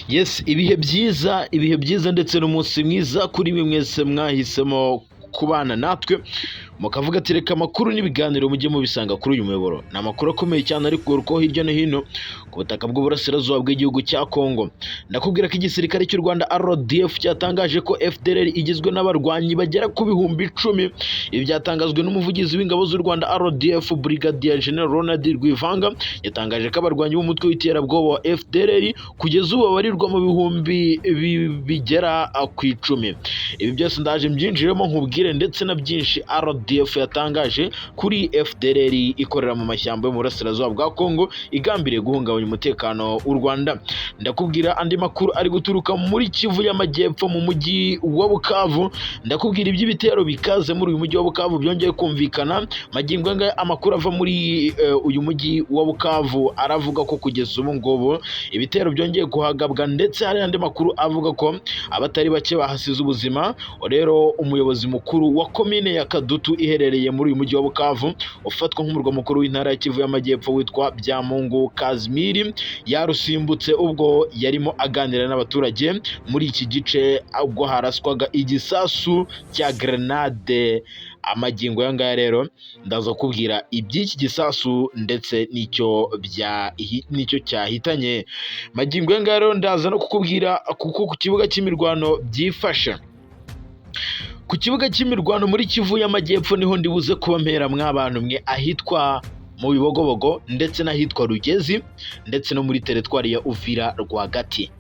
Yes, ibihe byiza ndetse n'umunsi mwiza kuri mwe mwese mwahisemo kubana natwe mukavuga ati reka amakuru n'ibiganiro mujye mubisanga kuri uyu muyoboro. Ni amakuru akomeye cyane ari kugarukaho hirya no hino ku butaka bw'uburasirazuba bw'igihugu cya Kongo. Ndakubwira ko igisirikare cy'u Rwanda RDF cyatangaje ko FDLR igizwe n'abarwanyi bagera ku bihumbi 10. Ibi byatangajwe n'umuvugizi w'ingabo z'u Rwanda RDF Brigadier General Ronald Rwivanga. Yatangaje ko abarwanyi b'umutwe w'iterabwoba wa FDLR kugeza ubu babarirwa mu bihumbi bigera ku 10. Ibi byose ndaje mbyinjiremo nkubwire ndetse na byinshi RDF yatangaje kuri FDLR ikorera mu mashyamba yo mu burasirazuba bwa Kongo igambiriye guhungabanya umutekano w'u Rwanda. Ndakubwira andi makuru ari guturuka muri Kivu y'Amajyepfo mu mujyi wa Bukavu. Ndakubwira iby'ibitero bikaze muri uyu mujyi wa Bukavu byongeye kumvikana. Magingo anga amakuru ava muri uyu mujyi wa Bukavu aravuga ko kugeza ubu ngubu ibitero byongeye kuhagabwa, ndetse hari andi makuru avuga ko abatari bake bahasize ubuzima. Rero umuyobozi mukuru wa komine ya Kadutu iherereye muri uyu mujyi wa Bukavu ufatwa nk'umurwa mukuru w'intara ya Kivu y'Amajyepfo witwa Byamungu Kazimiri yarusimbutse ubwo yarimo aganira n'abaturage muri iki gice ubwo haraswaga igisasu cya grenade. Amagingo yangaya rero ndaza kubwira iby'iki gisasu ndetse n'icyo cyahitanye. Magingo yangaya rero ndaza no kukubwira kuko ku kibuga cy'imirwano byifashe. Ku kibuga cy'imirwano muri Kivu y'Amajyepfo niho ndibuze kuba mpera mw'abantu mwe ahitwa mu Bibogobogo ndetse n'ahitwa Rugezi ndetse no muri teritwari ya Uvira rwagati.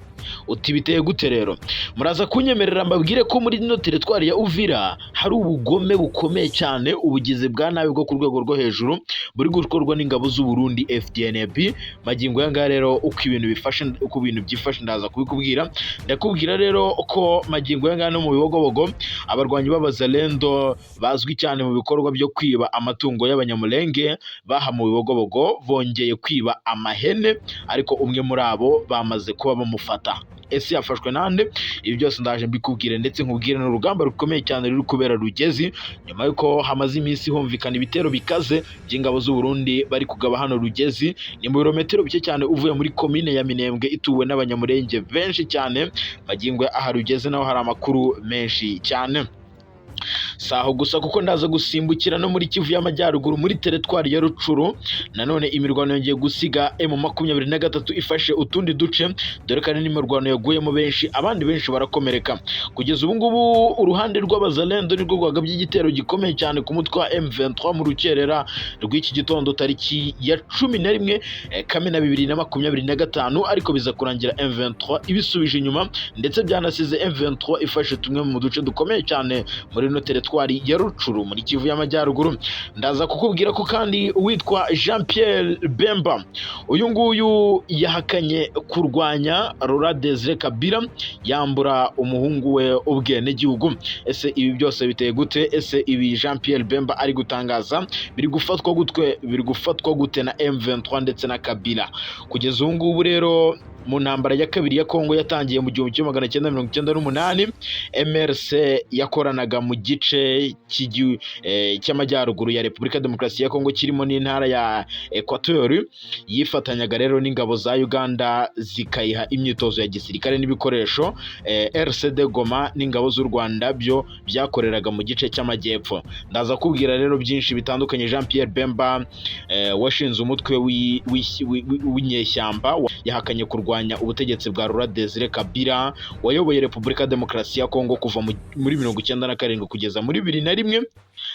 Uti biteye gute rero? Muraza kunyemerera mbabwire ko muri ino teritwari ya Uvira hari ubugome bukomeye cyane, ubugizi bwa nabi bwo ku rwego rwo hejuru buri gukorwa n'ingabo z'u Burundi FDNB. Magingo yanga rero uko ibintu byifashe ndaza kubikubwira. Ndakubwira rero ko magingo yanga no mu Bibogobogo abarwanyi b'abazalendo bazwi cyane mu bikorwa byo kwiba amatungo y'abanyamulenge baha mu Bibogobogo bongeye kwiba amahene, ariko umwe muri abo bamaze kuba bamufata. Ese yafashwe nande? Ibi byose ndaje mbikubwire ndetse nkubwire n'urugamba rukomeye cyane ruri kubera Rugezi nyuma yuko hamaze iminsi humvikana ibitero bikaze by'ingabo z'u Burundi bari kugaba hano Rugezi. Ni mu birometero bike cyane uvuye muri komine ya Minembwe ituwe n'abanyamurenge benshi cyane. Magingo aha Rugezi naho hari amakuru menshi cyane. Saho gusa kuko ndaza gusimbukira no muri Kivu y'Amajyaruguru muri teritwari ya Rucuru. Nanone imirwano yongeye gusiga M23 ifashe utundi duce, dore kandi n'imirwano yaguyemo benshi, abandi benshi barakomereka. Kugeza ubu ngubu uruhande rw'abazalendo nirwo rwagabye igitero gikomeye cyane ku mutwe wa M23 mu rukerera rw'iki gitondo tariki ya 11 Kamena 2025, ariko biza kurangira M23 ibisubije inyuma ndetse byanasize M23 ifashe tumwe mu duce dukomeye cyane muri no teritwari ya Rucuru muri Kivu y'Amajyaruguru. Ndaza kukubwira ko kandi uwitwa Jean Pierre Bemba uyu nguyu yahakanye kurwanya Laurent Desire Kabila yambura umuhungu we ubwene gihugu. Ese ibi byose biteye gute? Ese ibi Jean Pierre Bemba ari gutangaza biri gufatwa gute na M23 ndetse na Kabila? Kugeza ubu ngubu rero mu ntambara ya kabiri ya Kongo yatangiye mu 1998, MRC yakoranaga mu gice cy'amajyaruguru ya Repubulika Demokarasi ya Kongo kirimo n'intara ya Equateur, yifatanyaga rero n'ingabo za Uganda zikayiha imyitozo ya gisirikare n'ibikoresho. RCD Goma n'ingabo z'u Rwanda byo byakoreraga mu gice cy'amajyepfo. Ndaza kubwira rero byinshi bitandukanye. Jean Pierre Bemba washinze umutwe w'inyeshyamba yahakanye kurwanya ubutegetsi bwa Laurent Desire Kabila wayoboye Repubulika Demokarasi ya Kongo kuva muri 1997 kugeza muri 2001.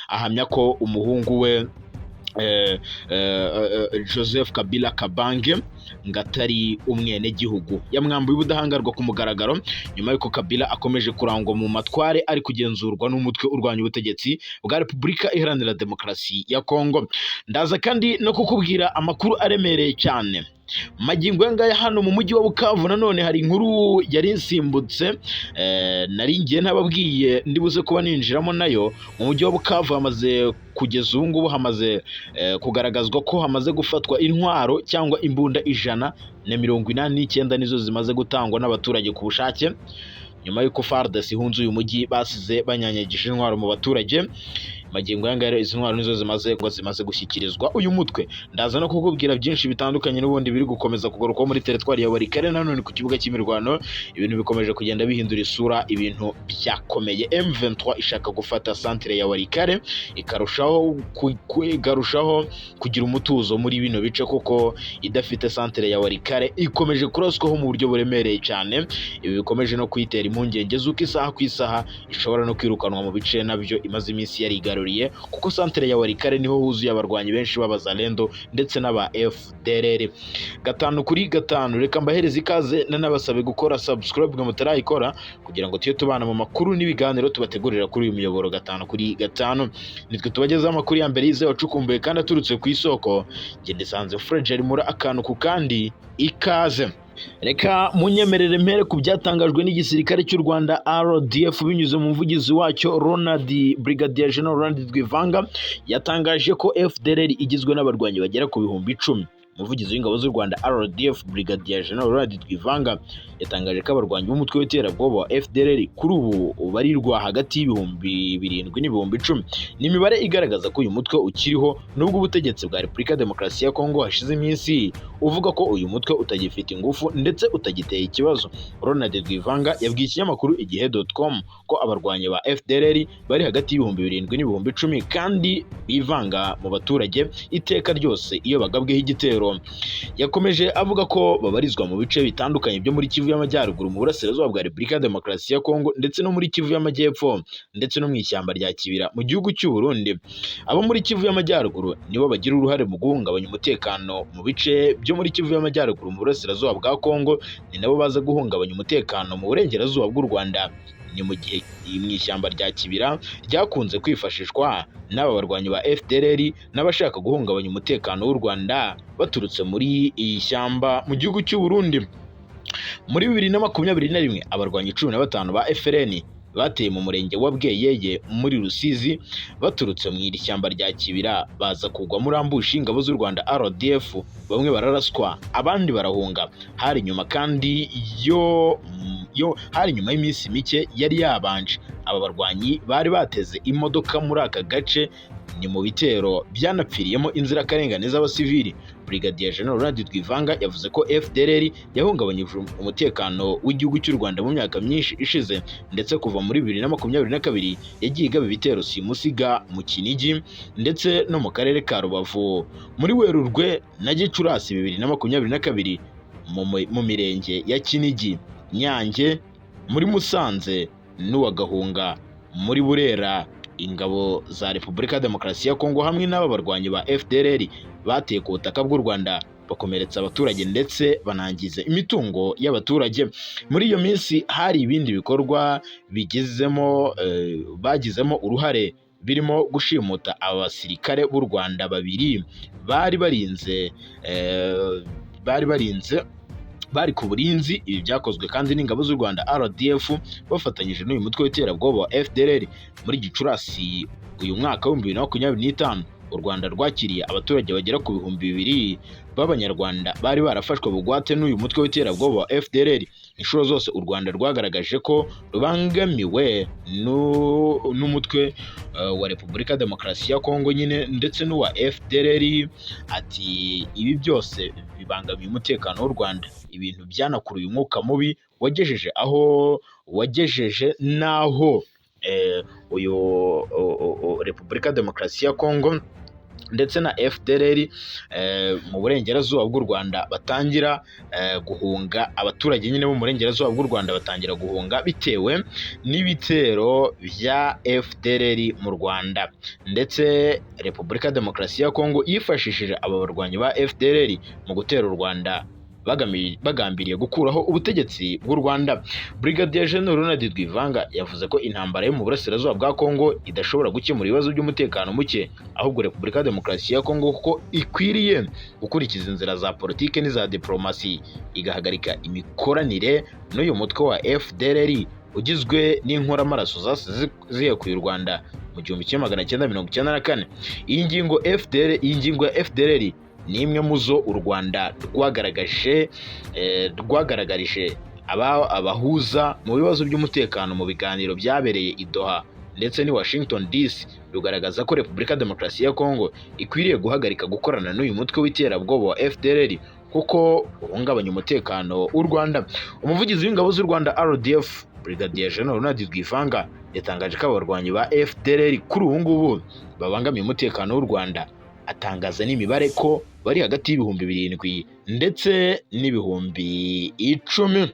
Ahamya ko umuhungu we Joseph Kabila Kabange ngatari umwene gihugu. Yamwambuye ubudahangarwa ku mugaragaro nyuma yuko Kabila akomeje kurangwa mu matware ari kugenzurwa n'umutwe urwanya ubutegetsi bwa Repubulika Iharanira Demokarasi ya Kongo. Ndaza kandi no kukubwira amakuru aremereye cyane. Magingo yangaya hano mu mujyi wa Bukavu nanone hari inkuru yari insimbutse nari ngiye ntababwiye ndibuze kuba ninjiramo nayo. Mu mujyi wa Bukavu hamaze kugeza ubu ngubu hamaze kugaragazwa ko hamaze gufatwa intwaro cyangwa imbunda 189 nizo zimaze gutangwa n'abaturage ku bushake nyuma y'uko FARDC ihunze uyu mujyi basize banyanyagije intwaro mu baturage. magingo yanga rero izi ntwaro nizo zimaze gushyikirizwa uyu mutwe. Ndaza no kukubwira byinshi bitandukanye n'ubundi biri gukomeza kugaruka muri teritwari ya Walikale nanone ku kibuga cy'imirwano. Ibintu bikomeje kugenda bihindura isura, ibintu byakomeye. M23 ishaka gufata centre ya Walikale ikarushaho kugira umutuzo muri bino bice, kuko idafite centre ya Walikale ikomeje kuraswaho mu buryo buremereye cyane. Ibi bikomeje no kuyitera impungenge z'uko isaha ku isaha ishobora no kwirukanwa mu bice nabyo imaze iminsi yarigaruriye, kuko centre ya Walikale niho huzuye abarwanyi benshi b'abazalendo ndetse n'aba FDLR. 5 reka mbahereze ikaze nanabasabe gukora subscribe ngo mutarayikora, kugira ngo tujye tubana mu makuru n'ibiganiro tubategurira kuri uyu muyoboro 5 nitwe tubagezaho amakuru ya mbere yizewe acukumbuye kandi aturutse ku isoko. Njye ndisanze Fredge ari muri akantu ku kandi, ikaze. Reka munyemerere mpere ku byatangajwe n'igisirikare cy'u Rwanda RDF binyuze mu muvugizi wacyo Brigadier General Ronald Rwivanga. Yatangaje ko FDLR igizwe n'abarwanyi bagera ku bihumbi 10. Umuvugizi w'ingabo z'u Rwanda RDF Brigadier General Ronald Rwivanga yatangaje ko abarwanyi b'umutwe w'iterabwoba wa FDLR kuri ubu barirwa hagati y'ibihumbi 7 n'ibihumbi 10. Ni imibare igaragaza ko uyu mutwe ukiriho nubwo ubutegetsi bwa Repubulika Demokarasi ya Kongo hashize iminsi uvuga ko uyu mutwe utagifite ingufu ndetse utagiteye ikibazo. Ronald Rwivanga yabwiye ikinyamakuru igihe.com ko abarwanyi ba FDLR bari hagati y'ibihumbi 7 n'ibihumbi 10 kandi bivanga mu baturage iteka ryose iyo bagabweho igitero. Yakomeje avuga ko babarizwa mu bice bitandukanye byo muri Kivu y'Amajyaruguru mu burasirazuba bwa Repubulika Demokarasi ya Kongo ndetse no muri Kivu y'Amajyepfo ndetse no mu ishyamba rya Kibira mu gihugu cy'u Burundi. Abo muri Kivu y'Amajyaruguru nibo bagira uruhare mu guhungabanya umutekano mu bice byo muri Kivu y'Amajyaruguru mu burasirazuba bwa Kongo, ni nabo baza guhungabanya umutekano mu burengerazuba bw'u Rwanda. Ni mu gihe mu ishyamba rya Kibira ryakunze kwifashishwa n'aba barwanyi ba FDLR n'abashaka guhungabanya umutekano w'u Rwanda baturutse muri iyi shyamba mu gihugu cy'u Burundi. Muri 2021 abarwanyi 15 ba FRN bateye mu murenge wa Bweyeye muri Rusizi baturutse mu iri shyamba rya Kibira baza kugwa muri ambushi ingabo z'u Rwanda RDF, bamwe bararaswa abandi barahunga. Hari nyuma kandi hari nyuma y'iminsi mike yari yabanje aba barwanyi bari bateze imodoka muri aka gace, ni mu bitero byanapfiriyemo inzirakarengane z'abasivili. Brigadier General Ronald Rwivanga yavuze ko FDLR yahungabanyije umutekano w'igihugu cy'u Rwanda mu myaka myinshi ishize, ndetse kuva muri 2022 yagiye igaba ibitero simusiga mu Kinigi ndetse no mu karere ka Rubavu. Muri Werurwe na Gicurasi 2022 mu mirenge ya Kinigi, Nyange, muri Musanze n'uwa Gahunga, muri Burera, ingabo za Repubulika Demokarasi ya Kongo hamwe n'aba barwanyi ba FDLR bateye ku butaka bw'u Rwanda bakomeretsa abaturage ndetse banangiza imitungo y'abaturage. Muri iyo minsi hari ibindi bikorwa bagizemo uruhare, birimo gushimuta abasirikare b'u Rwanda 2 bari ku burinzi. Ibi byakozwe kandi n'ingabo z'u Rwanda RDF bafatanyije n'uyu mutwe w'iterabwoba wa FDLR. Muri Gicurasi uyu mwaka wa 2025 u Rwanda rwakiriye abaturage bagera ku bihumbi 2 b'Abanyarwanda bari barafashwe bugwate n'uyu mutwe w'iterabwoba wa FDLR. Inshuro zose u Rwanda rwagaragaje ko rubangamiwe n'umutwe wa Repubulika Demokarasi ya Kongo nyine ndetse n'uwa FDLR. Ati ibi byose bibangamiye umutekano w'u Rwanda. Ibintu byanakuruye umwuka mubi wagejeje n'aho uyu Repubulika Demokarasi ya Kongo ndetse na FDLR mu burengerazuba bw'u Rwanda batangira guhunga. Abaturage nyine bo mu burengerazuba bw'u Rwanda batangira guhunga bitewe n'ibitero bya FDLR mu Rwanda, ndetse Repubulika Demokarasi ya Kongo yifashishije aba barwanyi ba FDLR mu gutera u Rwanda bagambiriye gukuraho ubutegetsi bw'u Rwanda. Brigadier General Ronald Rwivanga yavuze ko intambara yo mu burasirazuba bwa Kongo idashobora gukemura ibibazo by'umutekano muke, ahubwo Repubulika Demokarasi ya Kongo kuko ikwiriye gukurikiza inzira za politike n'iza diplomasi igahagarika imikoranire n'uyu mutwe wa FDLR ugizwe n'inkoramaraso zasize zihekuye u Rwanda mu 1994. Iyi ngingo ya FDLR ni imwe mu zo u Rwanda rwagaragarije abahuza mu bibazo by'umutekano mu biganiro byabereye i Doha ndetse ni Washington DC rugaragaza ko Repubulika Demokarasi ya Kongo ikwiriye guhagarika gukorana n'uyu mutwe w'iterabwoba wa FDLR kuko uhungabanya umutekano w'u Rwanda. Umuvugizi w'ingabo z'u Rwanda RDF Brigadier General Ronald Rwivanga yatangaje ko abarwanyi ba FDLR kuri ubu ngubu babangamiye umutekano w'u Rwanda, atangaza n'imibare ko bari hagati y'ibihumbi 7 ndetse n'ibihumbi 10.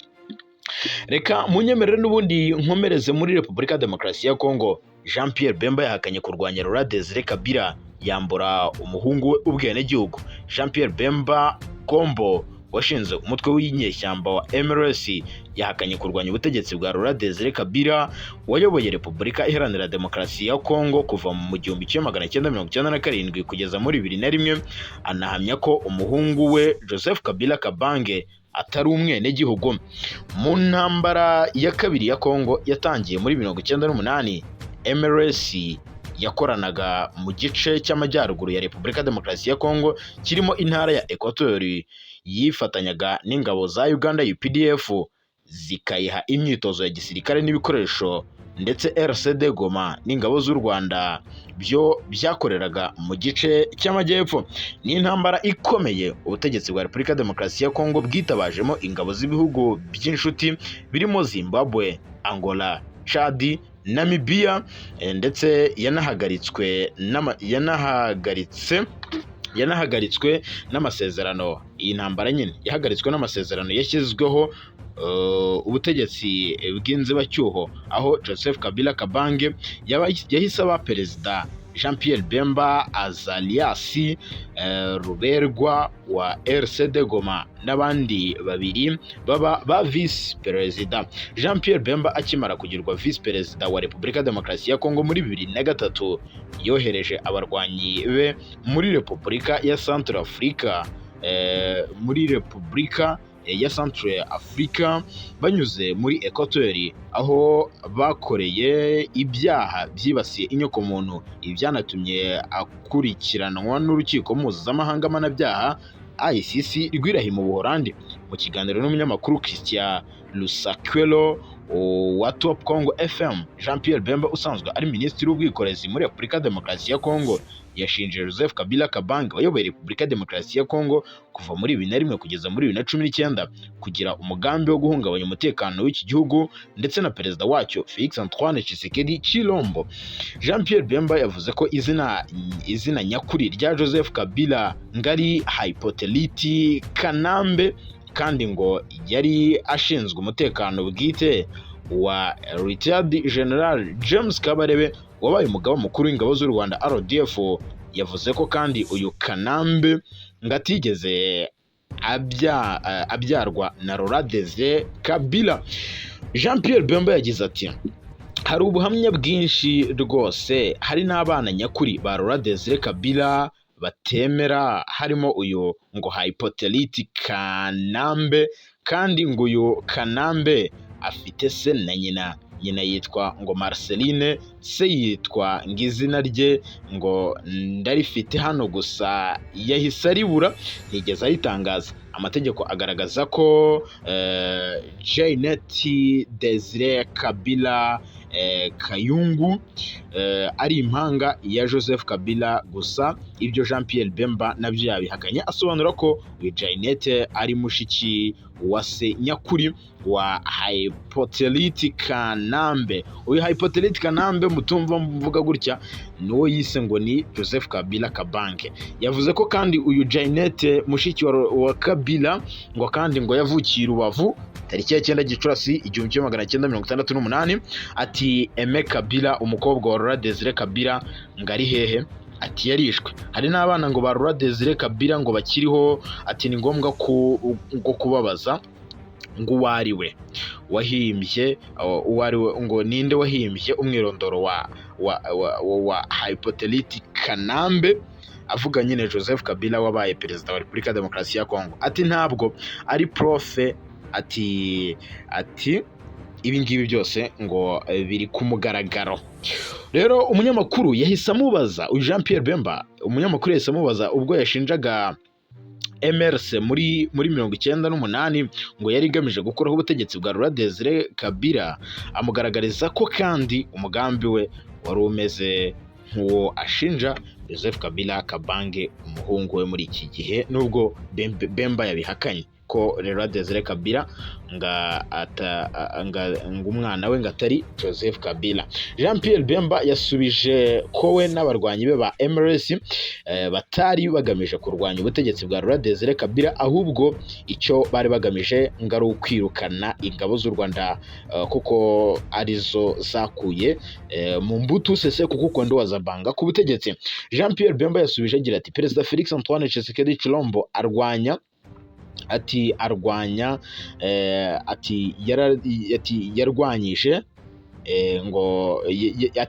Reka munyemerere n'ubundi nkomereze muri Repubulika Demokarasi ya Kongo. Jean Pierre Bemba yahakanye kurwanya Laurent Desire Kabila yambura umuhungu we ubwenegihugu. Jean Pierre Bemba Kombo washinze umutwe w'inyeshyamba wa MRS yahakanye kurwanya ubutegetsi bwa Laurent Desire Kabila wayoboye Repubulika Iharanira Demokarasi ya Kongo kuva mu 1997 kugeza muri 2001. Anahamya ko umuhungu we Joseph Kabila Kabange atari umwenegihugu. Mu ntambara ya kabiri ya Kongo yatangiye muri 1998, MRS yakoranaga mu gice cy'amajyaruguru ya Repubulika Demokarasi ya Kongo kirimo intara ya Equateur, yifatanyaga n'ingabo za Uganda UPDF zikayiha imyitozo ya gisirikare n'ibikoresho, ndetse RCD Goma n'ingabo z'u Rwanda byo byakoreraga mu gice cy'amajyepfo. Ni intambara ikomeye ubutegetsi bwa Repubulika Demokarasi ya Kongo bwitabajemo ingabo z'ibihugu by'inshuti birimo Zimbabwe, Angola, Chad, Namibia, ndetse yanahagaritswe n'amasezerano. Iyi ntambara nyine yahagaritswe n'amasezerano yashyizweho ubutegetsi bw'inzibacyuho, aho Joseph Kabila Kabange yahise aba perezida, Jean Pierre Bemba Azalias Ruberwa wa RCD Goma n'abandi babiri baba ba vice perezida. Jean Pierre Bemba akimara kugirwa vice perezida wa Repubulika Demokarasi ya Kongo muri 2003, yohereje abarwanyi be muri Repubulika ya Central Africa banyuze muri Equateur, aho bakoreye ibyaha byibasiye inyokomuntu. Ibi byanatumye akurikiranwa n'urukiko mpuzamahanga mpanabyaha ICC rw'irahi mu Buholandi. Mu kiganiro n'umunyamakuru Christian Lusakwelo wa Top Congo FM, Jean Pierre Bemba usanzwe ari minisitiri w'ubwikorezi muri Repubulika Demokarasi ya Kongo yashinje Joseph Kabila Kabange wayoboye Repubulika Demokarasi ya Kongo kuva muri 2001 kugeza muri 2019 kugira umugambi wo guhungabanya umutekano w'iki gihugu ndetse na perezida wacyo Félix Antoine Tshisekedi Chilombo. Jean Pierre Bemba yavuze ko izina nyakuri rya Joseph Kabila ngari Hypoteliti Kanambe, kandi ngo yari ashinzwe umutekano bwite wa Retired General James Kabarebe wabaye umugaba mukuru w'ingabo z'u Rwanda RDF. Yavuze ko kandi uyu Kanambe ngatigeze abyarwa na Laurent Desire Kabila. Jean Pierre Bemba yagize ati, hari ubuhamya bwinshi rwose, hari n'abana nyakuri ba Laurent Desire Kabila batemera, harimo uyu ngo Hypoteliti Kanambe, kandi ngo uyu Kanambe afite se na nyina yitwa ngo Marceline, se yitwa ngizina rye ngo ndarifite hano gusa yahise aribura ntigeze ayitangaza. Amategeko agaragaza ko Jeanette Desire Kabila Kayungu ari impanga ya Joseph Kabila, gusa ibyo Jean Pierre Bemba nabyo yabihakanye, asobanura ko Jeanette ari mushiki wa se nyakuri wa Hypoteliti Kanambe. Uyu Hypoteliti Kanambe mutumva mvuga gutya niwo yise ngo ni Joseph Kabila Kabange. Yavuze ko kandi uyu Jeanette mushiki wa Kabila ngo kandi ngo yavukiye Rubavu tariki ya 9 Gicurasi 1968. Ati Aime Kabila umukobwa wa Laurent Desire Kabila ngari hehe? Ati yarishwe. Hari n'abana ngo ba Laurent Desire Kabila ngo bakiriho. Ati ni ngombwa ngo kubabaza ngo uwariwe wahimbye uwariwe ngo ninde wahimbye umwirondoro wa Hypoteliti Kanambe, avuga nyine Joseph Kabila wabaye perezida wa Repubulika Demokarasi ya Kongo. Ati ntabwo ari profe, ati ibi ngibi byose ngo biri ku mugaragaro. Rero umunyamakuru yahise amubaza uyu Jean Pierre Bemba, umunyamakuru yahise amubaza ubwo yashinjaga MRC muri 1998 ngo yari igamije gukuraho ubutegetsi bwa Laurent Desire Kabila, amugaragariza ko kandi umugambi we wari umeze nk'uwo ashinja Joseph Kabila Kabange umuhungu we muri iki gihe, nubwo Bemba yabihakanye ko Laurent Desire Kabila umwana we ngatari Joseph Kabila. Jean Pierre Bemba yasubije ko we n'abarwanyi be ba MRC batari bagamije kurwanya ubutegetsi bwa Laurent Desire Kabila, ahubwo icyo bari bagamije ngari ukwirukana ingabo z'u Rwanda kuko arizo zakuye mu Mbutu Sese kuko Kondo Wazabanga ku butegetsi. Jean Pierre Bemba yasubije agira ati Perezida Felix Antoine Tshisekedi Tshilombo arwanya yarwanyije ngo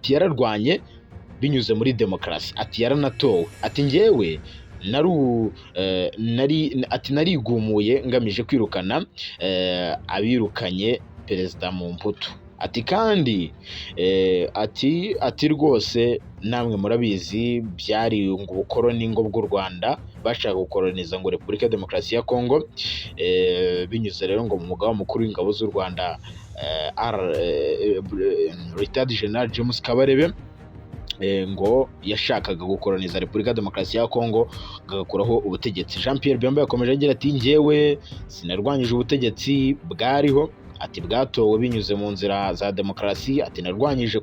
yararwanye binyuze muri demokarasi, ati yaranatowe, ati njyewe narigumuye ngamije kwirukana abirukanye perezida mu mbuto, ati kandi ati rwose namwe murabizi byari ubukoroni ngo bw'u Rwanda bashaka gukoroniza ngo Repubulika ya Demokarasi ya Kongo, binyuze rero ngo mu mugaba mukuru w'ingabo z'u Rwanda Retired General James Kabarebe ngo yashakaga gukoroniza Repubulika ya Demokarasi ya Kongo agakuraho ubutegetsi. Jean Pierre Bemba yakomeje agira ati njyewe sinarwanyije ubutegetsi bwariho, ati bwatowe binyuze mu nzira za demokarasi, ati narwanyije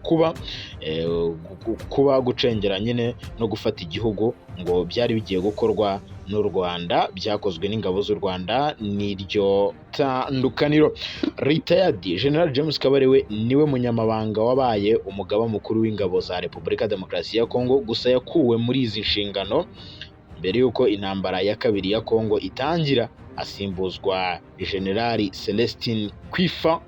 kuba gucengera nyine no gufata igihugu ngo byari bigiye gukorwa n'u Rwanda, byakozwe n'ingabo z'u Rwanda, n'iryo tandukaniro. Retired General James Kabarebe niwe munyamabanga wabaye umugaba mukuru w'ingabo za Repubulika ya Demokarasi ya Kongo, gusa yakuwe muri izi nshingano mbere y'uko intambara ya kabiri ya Kongo itangira, asimbuzwa Generali Celestin Kifwa.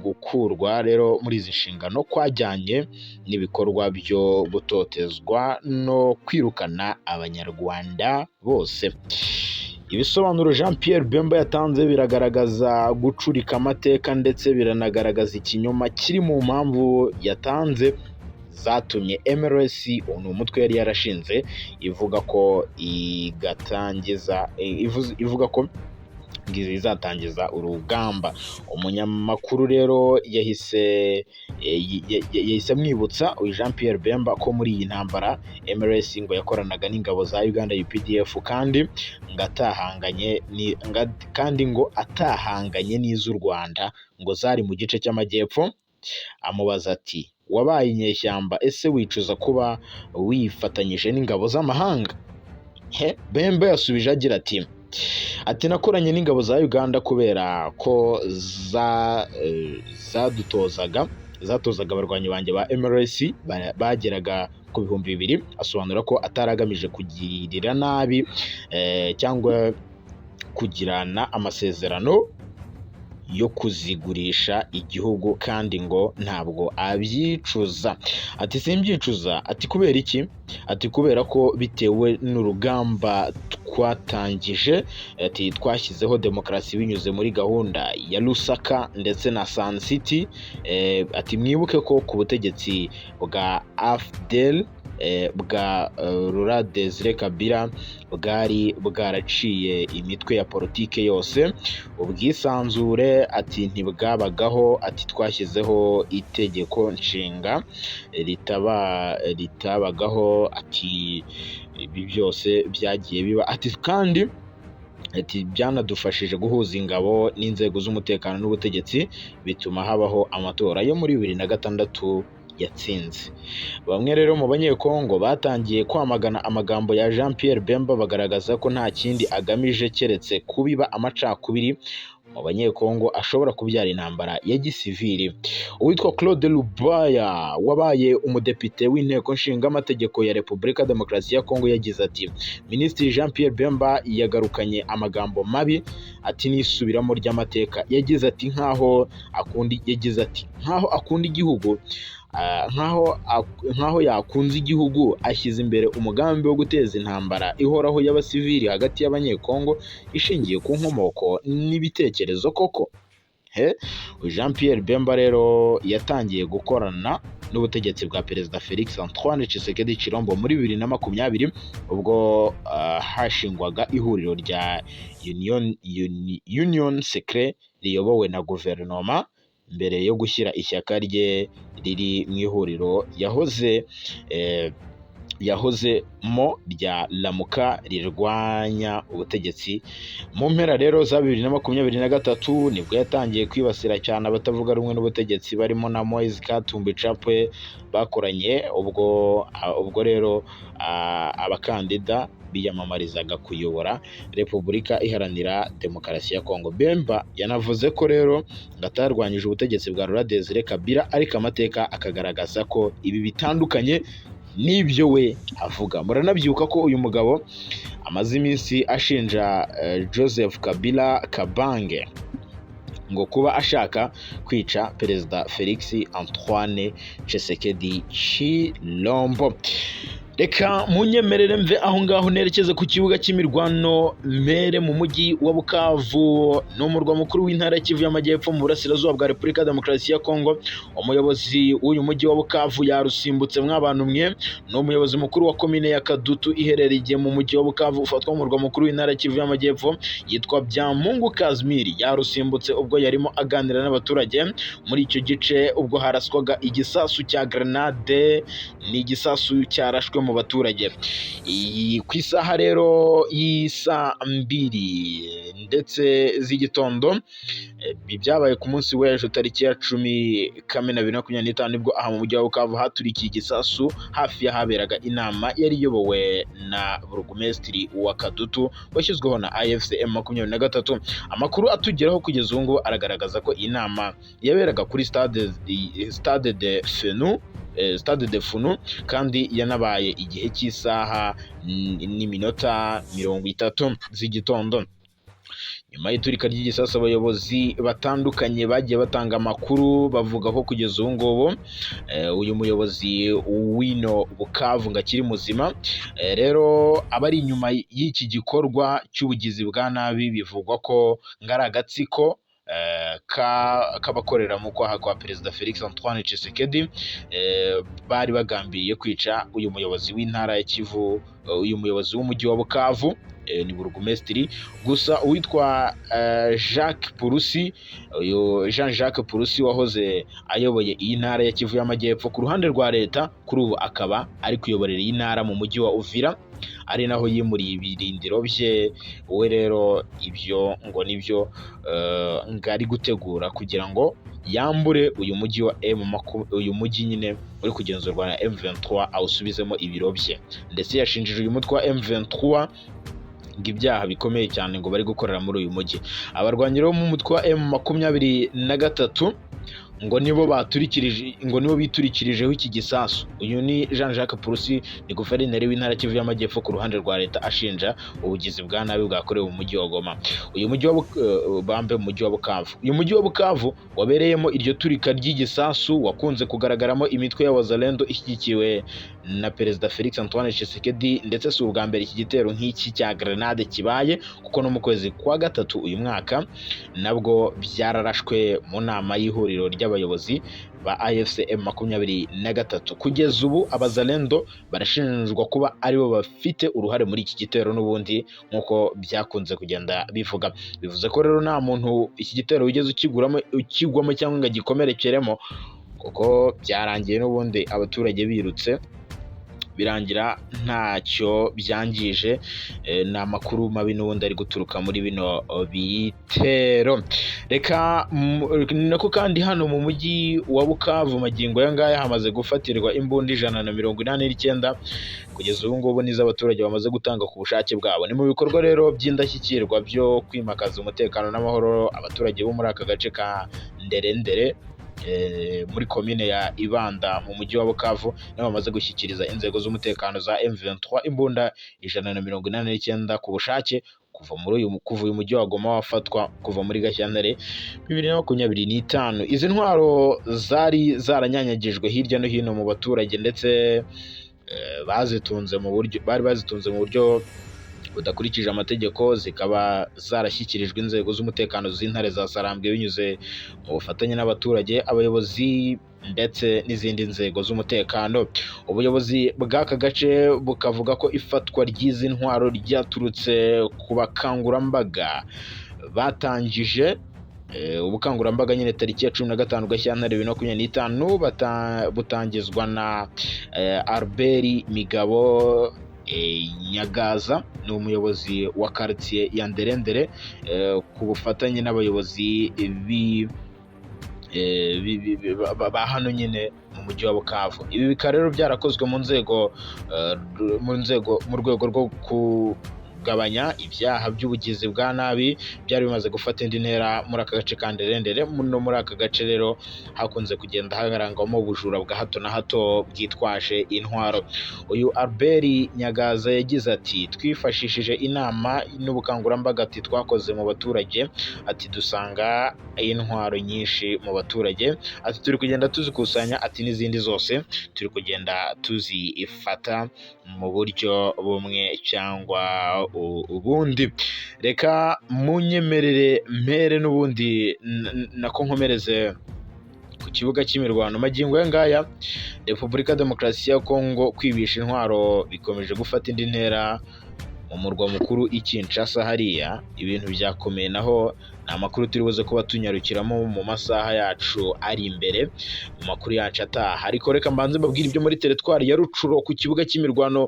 Gukurwa rero muri izi nshingano kwajyanye n'ibikorwa byo gutotezwa no kwirukana abanyarwanda bose. Ibisobanuro Jean Pierre Bemba yatanze biragaragaza gucurika amateka ndetse biranagaragaza ikinyoma kiri mu mpamvu yatanze zatumye MRC umutwe yari yarashinze ivuga ko izatangiza urugamba. Umunyamakuru rero yahise amwibutsa uyu Jean Pierre Bemba ko muri iyi ntambara MRC ngo yakoranaga n'ingabo za Uganda UPDF kandi ngo atahanganye n'iz'u Rwanda ngo zari mu gice cy'amajyepfo. Amubaza ati wabaye inyeshyamba, ese wicuza kuba wifatanyije n'ingabo z'amahanga? Bemba yasubije agira ati nakoranye n'ingabo za Uganda kubera ko zatozaga abarwanyi banjye ba MRC bageraga ku 2,000. Asobanura ko ataragamije kugirira nabi cyangwa kugirana amasezerano yo kuzigurisha igihugu, kandi ngo ntabwo abyicuza. Ati simbyicuza, ati kubera iki? Ati kubera ko bitewe n'urugamba twatangije, ati twashyizeho demokarasi binyuze muri gahunda ya Lusaka ndetse na Sun City. Ati mwibuke ko ku butegetsi bwa AFDL bwa Laurent Desire Kabila bwari bwaraciye imitwe ya politike yose, ubwisanzure ati ntibwabagaho, ati twashyizeho itegeko nshinga ritabagaho, ati ibi byose byagiye biba, ati kandi ati byanadufashije guhuza ingabo n'inzego z'umutekano n'ubutegetsi bituma habaho amatora yo muri 2006 yatsinze. Bamwe rero mu banyekongo batangiye kwamagana amagambo ya Jean Pierre Bemba bagaragaza ko nta kindi agamije keretse kubiba amacakubiri mu banyekongo ashobora kubyara intambara ya gisivili. Uwitwa Claude Lubaya wabaye umudepite w'inteko nshingamategeko ya Repubulika ya Demokarasi ya Kongo yagize ati Minisitiri Jean Pierre Bemba yagarukanye amagambo mabi, ati nisubiramo ry'amateka. Yagize ati nkaho akunda igihugu, nkaho yakunze igihugu, ashyize imbere umugambi wo guteza intambara ihoraho y'abasivili hagati y'abanyekongo ishingiye ku nkomoko n'ibitekerezo koko. Jean Pierre Bemba rero yatangiye gukorana n'ubutegetsi bwa Perezida Felix Antoine Tshisekedi Tshilombo muri 2020 ubwo hashingwaga ihuriro rya Union Secret riyobowe na guverinoma mbere yo gushyira ishyaka rye riri mu ihuriro yahozemo rya Lamuka rirwanya ubutegetsi. Mu mpera rero za 2023 nibwo yatangiye kwibasira cyane abatavuga rumwe n'ubutegetsi barimo na Moise Katumbi Chapwe bakoranye ubwo rero abakandida biyamamarizaga kuyobora Repubulika Iharanira Demokarasi ya Kongo. Bemba yanavuze ko rero ngatarwanyije ubutegetsi bwa Laurent Desire Kabila, ariko amateka akagaragaza ko ibi bitandukanye n'ibyo we avuga. Muranabyuka ko uyu mugabo amaze iminsi ashinja Joseph Kabila Kabange ngo kuba ashaka kwica Perezida Felix Antoine Tshisekedi Tshilombo. Reka munyemerere mve aho ngaho nerekeze ku kibuga cy'imirwano mere mu mujyi wa Bukavu n'umurwa mukuru w'intara ya Kivu y'Amajyepfo mu burasirazuba bwa Repubulika ya Demokarasi ya Kongo. Umuyobozi w'uyu mujyi wa Bukavu yarusimbutse mw'abantu mwe, n'umuyobozi mukuru wa komine ya Kadutu iherereye mu mujyi wa Bukavu ufatwa mu murwa mukuru w'intara ya Kivu y'Amajyepfo, yitwa Byamungu Kazimiri. Yarusimbutse ubwo yarimo aganira n'abaturage muri icyo gice ubwo haraswaga igisasu cya grenade, ni igisasu cyarashwe mu baturage. Ku isaha rero y'isa 2 ndetse z'igitondo, byabaye ku munsi w'ejo tariki ya 10 Kamena 2025 nibwo aha mu mujyi wa Bukavu haturikiye igisasu hafi y'ahaberaga inama yari iyobowe na burugumesitiri wa Kadutu washyizweho na AFC M23. Amakuru atugeraho kugeza ubu ngubu aragaragaza ko inama yaberaga kuri Stade de Funu kandi yanabaye igihe cy'isaha n'iminota 30 z'igitondo. Nyuma y'iturika ry'igisasu, abayobozi batandukanye bagiye batanga amakuru bavuga ko kugeza ubu ngubu uyu muyobozi w'ino Bukavu ngo akiri muzima. Rero abari inyuma y'iki gikorwa cy'ubugizi bwa nabi bivugwa ko ngari agatsiko k'abakorera mu kwaha kwa Perezida Felix Antoine Tshisekedi bari bagambiriye kwica uyu muyobozi w'intara ya Kivu, uyu muyobozi w'umujyi wa Bukavu ni burugumesitiri. Gusa uwitwa Jacques Purusi, uyu Jean-Jacques Purusi wahoze ayoboye iyi ntara ya Kivu y'Amajyepfo ku ruhande rwa leta, kuri ubu akaba ari kuyoborera iyi ntara mu mujyi wa Uvira, ari naho yimuriye ibirindiro bye. We rero ibyo ngo nibyo ngari gutegura kugira ngo yambure uyu mujyi wa uyu mujyi nyine uri kugenzurwa na M23 awusubizemo ibiro bye, ndetse yashinjije uyu mutwe wa M23 ngo ibyaha bikomeye cyane ngo bari gukorera muri uyu mujyi. Abarwanyi bo mu mutwe wa M23 ngo nibo biturikirijeho iki gisasu. Uyu ni Jean-Jacques Purusi, ni guverineri w'intara Kivu y'Amajyepfo ku ruhande rwa leta, ashinja ubugizi bwa nabi bwakorewe mu mujyi wa Goma. Uyu mujyi wa mujyi wa Bukavu, uyu mujyi wa Bukavu wabereyemo iryo turika ry'igisasu wakunze kugaragaramo imitwe ya Wazalendo ishyigikiwe na Perezida Felix Antoine Tshisekedi, ndetse si ubwa mbere iki gitero nk'iki cya grenade kibaye, kuko no mu kwezi kwa gatatu uyu mwaka nabwo byararashwe mu nama y'ihuriro ry'abayobozi ba AFC M23. Kugeza ubu Abazalendo barashinjwa kuba aribo bafite uruhare muri iki gitero n'ubundi nk'uko byakunze kugenda bivuga. Bivuze ko rero nta muntu iki gitero wigeze ukigwamo cyangwa ngo agikomerekeremo, kuko byarangiye n'ubundi abaturage birutse birangira ntacyo byangije. Ni amakuru mabi n'ubundi ari guturuka muri bino bitero. Reka nako kandi hano mu mujyi wa Bukavu magingo aya ngaya hamaze gufatirwa imbunda 189 kugeza ubu ngubu nizo abaturage bamaze gutanga ku bushake bwabo. Ni mu bikorwa rero by'indashyikirwa byo kwimakaza umutekano n'amahoro. Abaturage bo muri aka gace ka Nderendere muri komine ya Ibanda mu mujyi wa Bukavu nibo bamaze gushyikiriza inzego z'umutekano za M23 imbunda 189 ku bushake kuva uyu mujyi wa Goma wafatwa kuva muri Gashyantare 2025. Izi ntwaro zari zaranyanyagijwe hirya no hino mu baturage, ndetse bari bazitunze mu buryo budakurikije amategeko, zikaba zarashyikirijwe inzego z'umutekano z'intare za Sarambwe binyuze mu bufatanye n'abaturage, abayobozi ndetse n'izindi nzego z'umutekano. Ubuyobozi bw'aka gace bukavuga ko ifatwa ry'izi ntwaro ryaturutse ku bakangurambaga batangije ubukangurambaga nyine tariki ya 15 Gashyantare 2025 butangizwa na Albert Migabo Nyagaza, ni umuyobozi wa quartier ya Nderendere, ku bufatanye n'abayobozi ba hano nyine mu mujyi wa Bukavu. Ibi bikaba rero byarakozwe mu rwego rwo kugabanya ibyaha by'ubugizi bwa nabi byari bimaze gufata indi ntera muri aka gace ka Nderendere. No muri aka gace rero hakunze kugenda hagarangwamo ubujura bwa hato na hato bwitwaje intwaro. Uyu Albert Nyagaza yagize ati twifashishije inama n'ubukangurambaga ati twakoze mu baturage, ati dusanga intwaro nyinshi mu baturage, ati turi kugenda tuzikusanya, ati n'izindi zose turi kugenda tuzifata mu buryo bumwe cyangwa ubundi. Reka munyemerere mpere n'ubundi nako nkomereze ku kibuga cy'imirwano. Magingo aya ngaya Repubulika Demokarasi ya Kongo kwibisha intwaro bikomeje gufata indi ntera mu murwa mukuru i Kinshasa. Hariya ibintu byakomeye, naho ni amakuru turi buze kuba tunyarukiramo mu masaha yacu ari imbere, mu makuru yacu ataha. Ariko reka mbanze mbabwire ibyo muri teritwari ya Rucuro ku kibuga cy'imirwano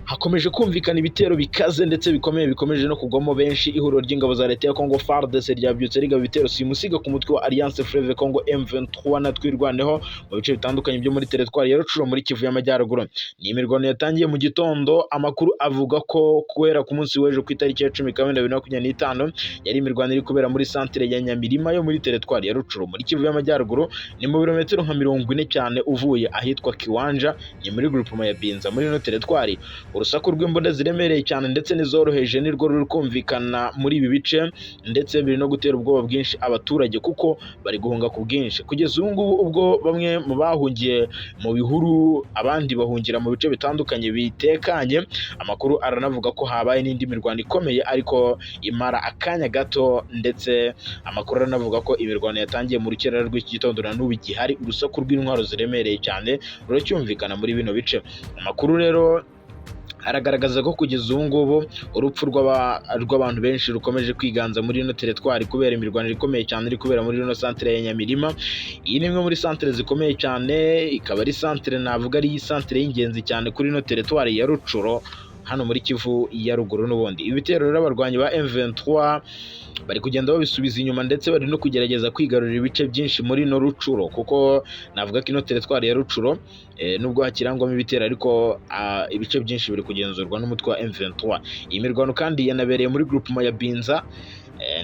hakomeje kumvikana ibitero bikaze ndetse bikomeye, bikomeje no kugwamo benshi. Ihuriro ry'ingabo za leta ya Kongo FARDC ryabyutse rigaba ibitero simusiga ku mutwe wa Alliance Fleuve Congo M23 na twirwaneho mu bice bitandukanye byo muri teritwari ya Rucuro muri Kivu y'Amajyaruguru. Ni imirwano yatangiye mu gitondo. Amakuru avuga ko guhera ku munsi w'ejo ku itariki ya 10 Kamena 2025 yari imirwano iri kubera muri centre ya Nyamirima yo muri teritwari ya Rucuro muri Kivu y'Amajyaruguru. Ni mu birometero nka 40 cyane uvuye ahitwa Kiwanja, ni muri groupement ya Binza muri no teritwari. Urusaku rw'imbunda ziremereye cyane ndetse n'izoroheje nirwo ruri kumvikana muri ibi bice, ndetse biri no gutera ubwoba bwinshi abaturage kuko bari guhunga ku bwinshi. Kugeza ubu ngubu ubwo bamwe mu bahungiye mu bihuru, abandi bahungira mu bice bitandukanye bitekanye, amakuru aranavuga ko habaye n'indi mirwano ikomeye ariko imara akanya gato, ndetse amakuru aranavuga ko imirwano yatangiye mu rukerera rw'iki gitondo na n'ubu igihari. Urusaku rw'intwaro ziremereye cyane ruracyumvikana muri bino bice. Amakuru rero aragaragaza ko kugeza ubu ngubu urupfu rw'abantu benshi rukomeje kwiganza muri ino teritwari kubera imirwano ikomeye cyane iri kubera muri ino centre ya Nyamirima. Iyi ni imwe muri centre zikomeye cyane, ikaba ari centre navuga ari centre y'ingenzi cyane kuri ino teritwari ya Rucuro hano muri Kivu ya ruguru. N'ubundi ibitero rero abarwanyi ba M23 bari kugenda babisubiza inyuma, ndetse bari no kugerageza kwigarurira ibice byinshi muri no Rucuro, kuko navuga ko ino teritwari ya Rucuro nubwo hakirangwamo ibitero ariko ibice byinshi biri kugenzurwa n'umutwe wa M23. Iyi mirwano kandi yanabereye muri groupement ya Binza,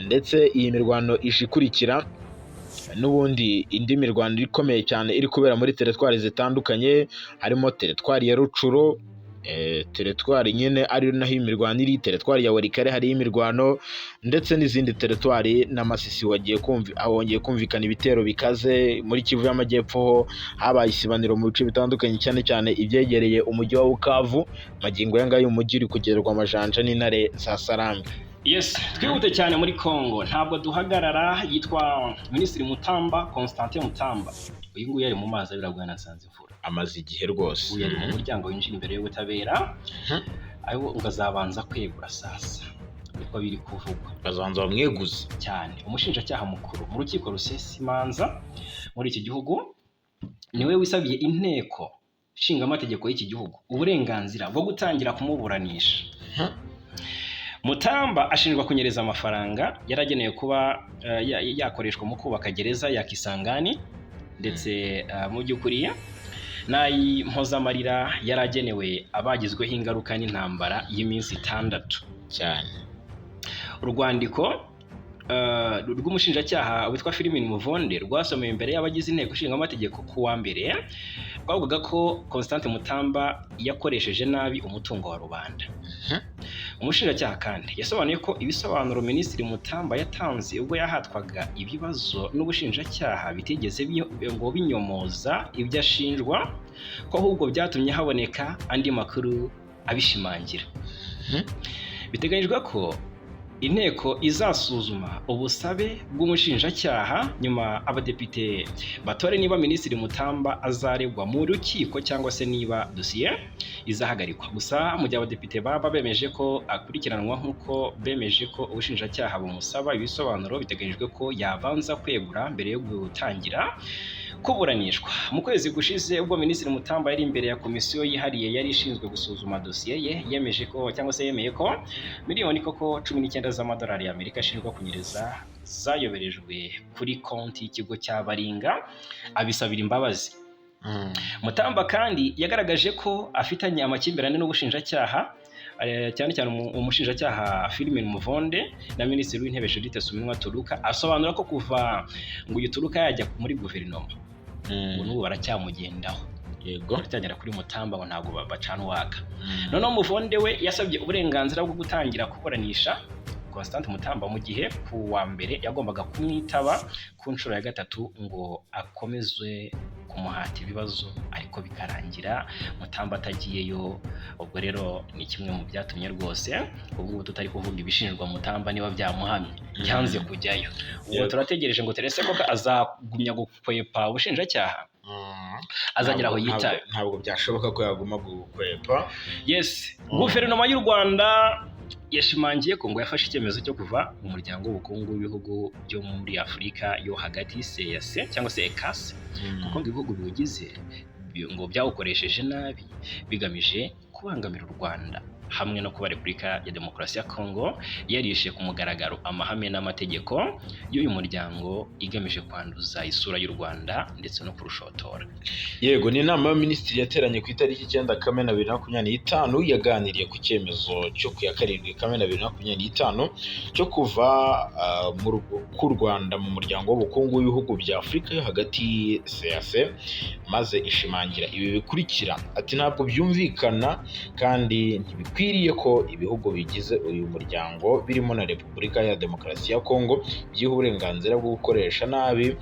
ndetse iyi mirwano ishikurikira n'ubundi indi mirwano ikomeye cyane iri kubera muri teritwari zitandukanye, harimo teritwari ya Rucuro, teritwari nyine ari naho imirwano iri, teritwari ya Warikare hari imirwano, ndetse n'izindi teritwari n'amasisi hongeye kumvikana ibitero bikaze. Muri Kivu y'Amajyepfo ho habaye isibaniro mu bice bitandukanye, cyane cyane ibyegereye umujyi wa Bukavu. Magingo aya ngaya umujyi uri kugererwa amajanja n'intare za Sarambwe. Yes, twihute cyane muri Kongo, ntabwo duhagarara. Yitwa Minisitiri Mutamba, Constantin Mutamba. Uyu nguyu yari mu mazi abiragwa nasanze imvura, amaze igihe rwose. Uyu yari mu muryango winjira imbere y'ubutabera, aho ngazabanza kwegura sasa, niko biri kuvugwa. Bazabanza bamweguze cyane. Umushinjacyaha mukuru mu rukiko rusesa imanza muri iki gihugu niwe wisabiye inteko nshinga amategeko y'iki gihugu uburenganzira bwo gutangira kumuburanisha. Mutamba ashinjwa kunyereza amafaranga yaragenewe kuba yakoreshwa mu kubaka gereza ya Kisangani, ndetse mu by'ukuri n'ayi mpozamarira yaragenewe abagizweho ingaruka n'intambara y'iminsi 6 cyane. Urwandiko rw'umushinjacyaha witwa Philomene Muvonde rwasomewe imbere y'abagize inteko ishinga amategeko ku wa mbere, bavuga ko Constantin Mutamba yakoresheje nabi umutungo wa rubanda. Umushinjacyaha kandi yasobanuye ko ibisobanuro Minisitiri Mutamba yatanze ubwo yahatwaga ibibazo n'ubushinjacyaha bitigeze ngo binyomoza ibyo ashinjwa, ko ahubwo byatumye haboneka andi makuru abishimangira. Biteganyijwe ko inteko izasuzuma ubusabe bw'umushinjacyaha nyuma abadepite batore niba Minisitiri Mutamba azaregwa mu rukiko cyangwa se niba dosiye izahagarikwa. Gusa mu gihe abadepite baba bemeje ko akurikiranwa nk'uko bemeje ko ubushinjacyaha bumusaba ibisobanuro, biteganyijwe ko yabanza kwegura mbere yo gutangira kuburanishwa. Mu kwezi gushize ubwo Minisitiri Mutamba yari imbere ya komisiyo yihariye yari ishinzwe gusuzuma dosiye ye, yemeje ko cyangwa se yemeye ko miliyoni koko 19 z'amadolari y'Amerika ashinjwa kunyereza zayoberejwe kuri konti y'ikigo cya Baringa, abisabira imbabazi. Mutamba kandi yagaragaje ko afitanye amakimbirane n'ubushinjacyaha, cyane cyane umushinjacyaha Philomene Muvonde na Minisitiri w'Intebe Judith Suminwa Turuka, asobanura ko kuva ngo uyu Turuka yajya muri guverinoma ngo n'ubu baracyamugendaho. Yego, baracyagera kuri Mutamba ngo ntabwo bacana uwaka. Noneho Muvonde we yasabye uburenganzira bwo gutangira kuburanisha Constante Mutamba mu gihe ku wa mbere yagombaga kumwitaba ku nshuro ya gatatu ngo akomeze kumuhata ibibazo, ariko bikarangira Mutamba atagiyeyo. Ubwo rero ni kimwe mu byatumye rwose ubwo tutari kuvuga ibishinjwa Mutamba niba byamuhamye yanze kujyayo. Ubwo turategereje ngo Terese koko azagumya gukwepa ubushinjacyaha, azagera aho yitabe. Ntabwo byashoboka ko yaguma gukwepa. Yes, guverinoma y'u Rwanda yashimangiye ko ngo yafashe icyemezo cyo kuva mu muryango w'ubukungu w'ibihugu byo muri Afurika yo hagati CEEAC cyangwa se ECAS, kuko ngo ibihugu biwugize ngo byawukoresheje nabi bigamije kubangamira u Rwanda hamwe no kuba Repubulika ya Demokarasi ya Kongo yarishe ku mugaragaro amahame n'amategeko y'uyu muryango igamije kwanduza isura y'u Rwanda ndetse no kurushotora. Yego, ni inama y'Abaminisitiri yateranye ku itariki 9 Kamena 2025 yaganiriye ku cyemezo cyo ku ya 7 Kamena 2025 cyo kuva ku Rwanda mu muryango w'ubukungu w'ibihugu bya Afurika yo hagati CEEAC, maze ishimangira ibi bikurikira. Ati ntabwo byumvikana kandi ntibikwiriye ko ibihugu bigize uyu muryango birimo na Repubulika ya Demokarasi ya Kongo byiha uburenganzira bwo gukoresha nabi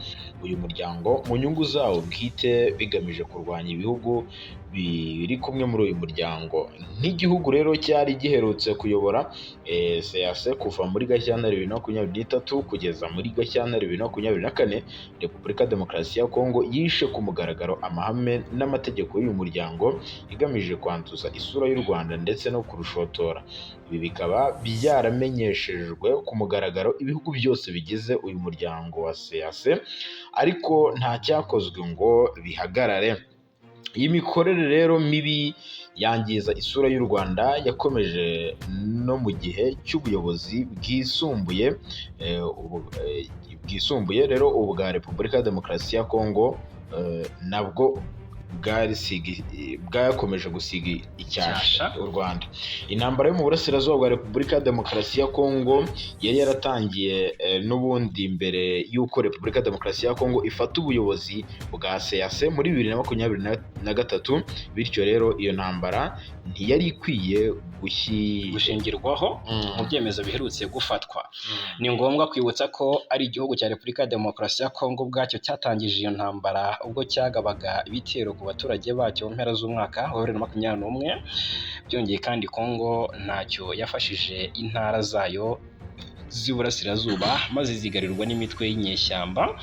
uyu muryango mu nyungu zawo bwite bigamije kurwanya ibihugu biri kumwe muri uyu muryango. Nk'igihugu rero cyari giherutse kuyobora CEEAC kuva muri Gashyantare 2023 kugeza muri Gashyantare 2024, Repubulika ya Demokarasi ya Kongo yishe ku mugaragaro amahame n'amategeko y'uyu muryango igamije kwanduza isura y'u Rwanda ndetse no kurushotora. Ibi bikaba byaramenyeshejwe ku mugaragaro ibihugu byose bigize uyu muryango wa CEEAC, ariko nta cyakozwe ngo bihagarare. Iyi mikorere rero mibi yangiza isura y'u Rwanda yakomeje no mu gihe cy'ubuyobozi bwisumbuye rero ubu bwa Repubulika ya Demokarasi ya Kongo nabwo bwakomeje gusiga icyasha u Rwanda. Intambara yo mu burasirazuba bwa Repubulika ya Demokarasi ya Kongo yari yaratangiye n'ubundi mbere y'uko Repubulika ya Demokarasi ya Kongo ifata ubuyobozi bwa CEEAC muri 2023, bityo rero iyo ntambara ntiyari ikwiye gushingirwaho mu byemezo biherutse gufatwa. Ni ngombwa kwibutsa ko ari igihugu cya Repubulika ya Demokarasi ya Kongo ubwacyo cyatangije iyo ntambara ubwo cyagabaga ibitero ku baturage bacyo mu mpera z'umwaka wa 2021. Byongeye kandi Kongo ntacyo yafashije intara zayo z'iburasirazuba maze zigarirwa n'imitwe y'inyeshyamba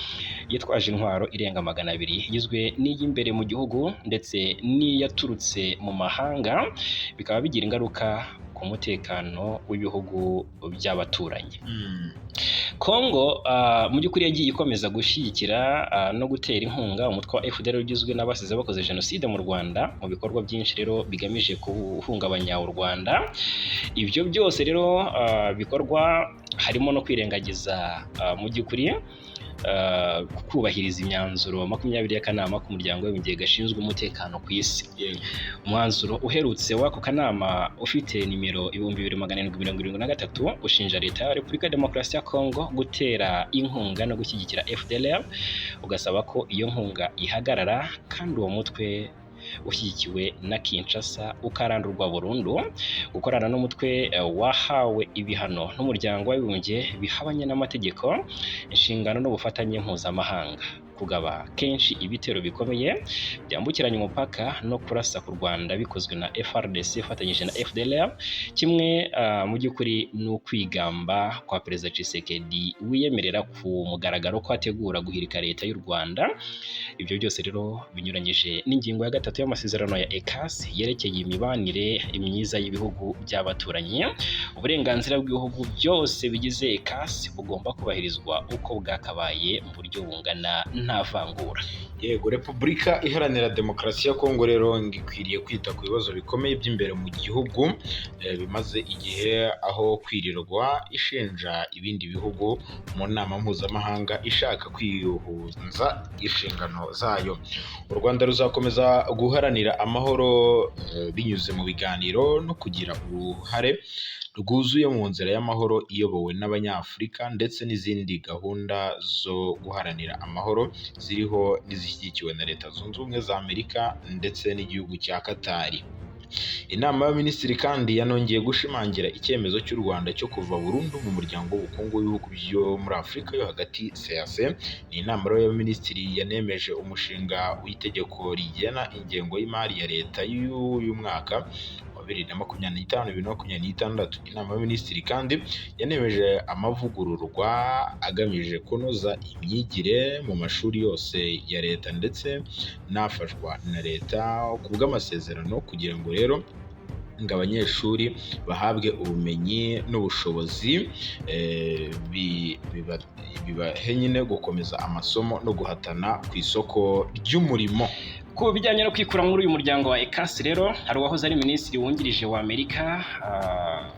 yitwaje intwaro irenga 200 igizwe n'iy'imbere mu gihugu ndetse n'iyaturutse mu mahanga, bikaba bigira ingaruka ku mutekano w'ibihugu by'abaturanyi. Kongo mu by'ukuri yagiye ikomeza gushyigikira no gutera inkunga umutwe wa FDL ugizwe n'abasize bakoze jenoside mu Rwanda mu bikorwa byinshi rero bigamije guhungabanya u Rwanda. Ibyo byose rero bikorwa harimo no kwirengagiza mu by'ukuri kubahiriza imyanzuro 20 y'akanama k'umuryango w'abibumbye gashinzwe umutekano ku isi. Umwanzuro uherutse w'ako kanama ufite nimero 2773 ushinja leta ya Repubulika ya Demokarasi ya Kongo gutera inkunga no gushyigikira FDLR, ugasaba ko iyo nkunga ihagarara kandi uwo mutwe ushyigikiwe na Kinshasa ukarandurwa burundu. Gukorana n'umutwe wahawe ibihano n'umuryango w'abibumbye bihabanye n'amategeko, inshingano n'ubufatanye mpuzamahanga. kugaba kenshi ibitero bikomeye byambukiranya umupaka no kurasa ku Rwanda bikozwe na FARDC ifatanyije na FDLR, kimwe mu by'ukuri ni ukwigamba kwa Perezida Tshisekedi wiyemerera ku mugaragaro ko ategura guhirika leta y'u Rwanda. Ibyo byose rero binyuranyije n'ingingo ya 3 y'amasezerano ya ECAS yerekeye imibanire myiza y'ibihugu by'abaturanyi. Uburenganzira bw'ibihugu byose bigize ECAS bugomba kubahirizwa uko bwakabaye mu buryo bungana nta vangura. Yego, Repubulika Iharanira Demokarasi ya Kongo rero ikwiriye kwita ku bibazo bikomeye by'imbere mu gihugu bimaze igihe, aho kwirirwa ishinja ibindi bihugu mu nama mpuzamahanga ishaka kwiyuhuza inshingano zayo. U Rwanda ruzakomeza guharanira amahoro binyuze mu biganiro no kugira uruhare rwuzuye mu nzira y'amahoro iyobowe n'Abanyafurika ndetse n'izindi gahunda zo guharanira amahoro ziriho n'izishyigikiwe na Leta Zunze Ubumwe za Amerika ndetse n'igihugu cya Katari. Inama y'Abaminisitiri kandi yanongeye gushimangira icyemezo cy'u Rwanda cyo kuva burundu mu muryango w'ubukungu w'ibihugu byo muri Afurika yo hagati CEEAC. Ni inama y'Abaminisitiri yanemeje umushinga w'itegeko rigena ingengo y'imari ya leta y'uyu mwaka 2025-2026. Inama y'Abaminisitiri kandi yanemeje amavugururwa agamije kunoza imyigire mu mashuri yose ya leta ndetse n'afashwa na leta ku bw'amasezerano, kugira ngo rero ngo abanyeshuri bahabwe ubumenyi n'ubushobozi bibahe nyine gukomeza amasomo no guhatana ku isoko ry'umurimo. Ku bijyanye no kwikura muri uyu muryango wa ECAS rero, hari uwahoze ari minisitiri wungirije wa Amerika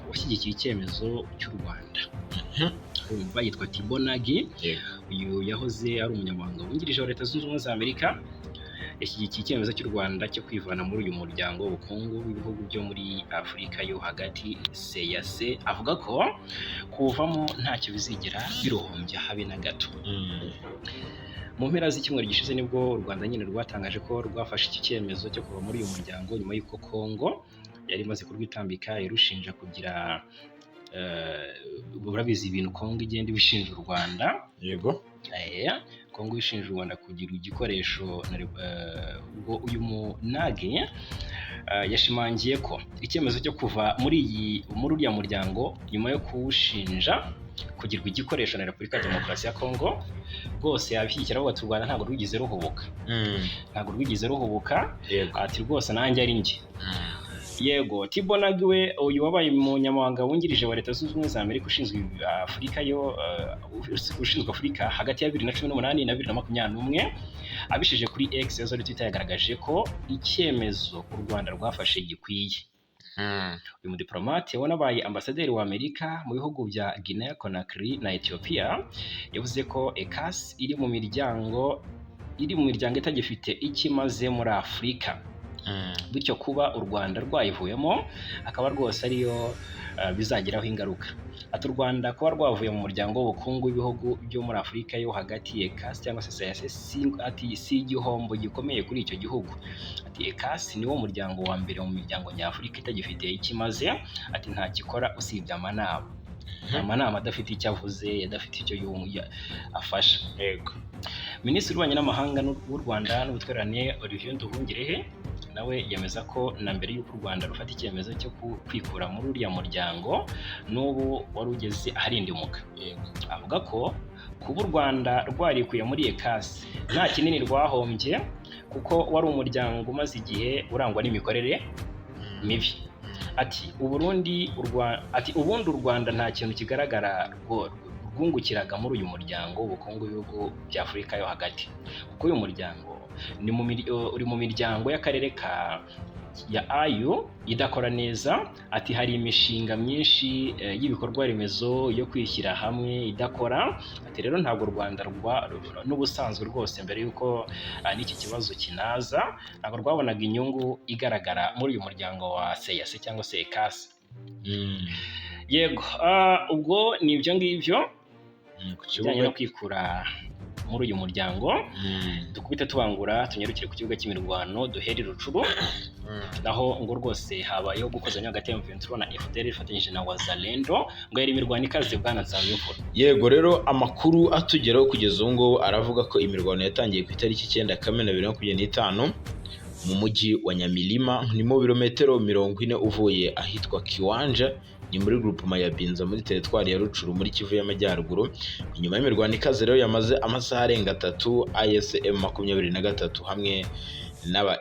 washyigikiye icyemezo cy'u Rwanda. Yitwa Thibault Nagy. Uyu yahoze ari umunyamabanga wungirije wa Leta Zunze Ubumwe za Amerika. Yashyigikiye icyemezo cy'u Rwanda cyo kwivana muri uyu muryango w'ubukungu w'ibihugu byo muri Afurika yo hagati CEEAC. Avuga ko kuvamo ntacyo bizigera birohombya habe na gato. Mu mpera z'icyumweru gishize nibwo u Rwanda nyine rwatangaje ko rwafashe iki cyemezo cyo kuva muri uyu muryango nyuma y'uko Kongo yari imaze kurwitambika irushinja kugira urabizi ibintu Kongo igenda ibishinja u Rwanda. Yego. Kongo ishinja u Rwanda kugira igikoresho. Ubwo uyu Munage yashimangiye ko icyemezo cyo kuva muri uriya muryango nyuma yo kuwushinja kugirwa igikoresho na Repubulika ya Demokarasi ya Kongo rwose yabishyigikira, avuga ati u Rwanda ntabwo rwigeze ruhubuka. Ati rwose nanjye ari njye. Yego, Thibault Nagy we uyu wabaye umunyamabanga wungirije wa Leta Zunze Ubumwe za Amerika ushinzwe Afurika hagati ya 2018 na 2021, abishije kuri X yazo Twitter yagaragaje ko icyemezo u Rwanda rwafashe gikwiye. Uyu mudiplomate wanabaye ambasaderi wa Amerika mu bihugu bya Guinea, Conakry na Ethiopia yavuze ko ECAS iri mu miryango itagifite ikimaze muri Afurika, bityo kuba u Rwanda rwayivuyemo akaba rwose ariyo bizagiraho ingaruka. Ati u Rwanda kuba rwavuye mu muryango w'ubukungu w'ibihugu byo muri Afurika yo hagati ECAS cyangwa se CEEAC si igihombo gikomeye kuri icyo gihugu. Ati ECAS niwo muryango wa mbere mu miryango nyafurika itagifite ikimaze. Ati nta gikora usibye amanama adafite icyo avuze, adafite icyo afasha. Yego. Minisitiri w'Ububanyi n'Amahanga w'u Rwanda n'Ubutwererane Olivier Nduhungirehe nawe yemeza ko na mbere y'uko u Rwanda rufata icyemezo cyo kwikura muri uriya muryango n'ubu wari ugeze aharindimuka. Avuga ko kuba u Rwanda rwarikuye muri ECAS nta kinini rwahombye, kuko wari umuryango umaze igihe urangwa n'imikorere mibi. Ati ubundi u Rwanda nta kintu kigaragara rwungukiraga muri uyu muryango w'ubukungu w'ibihugu bya Afurika yo hagati, kuko uyu muryango uri mu miryango y'akarere ya AU idakora neza. Ati hari imishinga myinshi y'ibikorwa remezo yo kwishyira hamwe idakora. Ati rero ntabwo u Rwanda n'ubusanzwe rwose mbere y'uko n'iki kibazo kinaza ntabwo rwabonaga inyungu igaragara muri uyu muryango wa CEEAC cyangwa se ECAS. Yego, ubwo ni ibyo ngibyo bijyanye no kwikura muri uyu muryango. Dukubite tubangura tunyarukire ku kibuga cy'imirwano duhere Rucuru, naho ngo rwose habayeho gukozanya hagati ya M23 na FDL ifatanyije na Wazalendo, ngo yari imirwano ikaze bwana Nsanzimfura. Yego rero amakuru atugeraho kugeza ubu ngubu aravuga ko imirwano yatangiye ku itariki 9 Kamena 2025 mu mujyi wa Nyamilima, ni mu birometero 40 uvuye ahitwa Kiwanja, ni muri groupement ya Binza muri teritwari ya Rucuru muri Kivu y'Amajyaruguru. Inyuma y'imirwano ikaze rero yamaze amasaha arenga 3, ISM 23 hamwe n'aba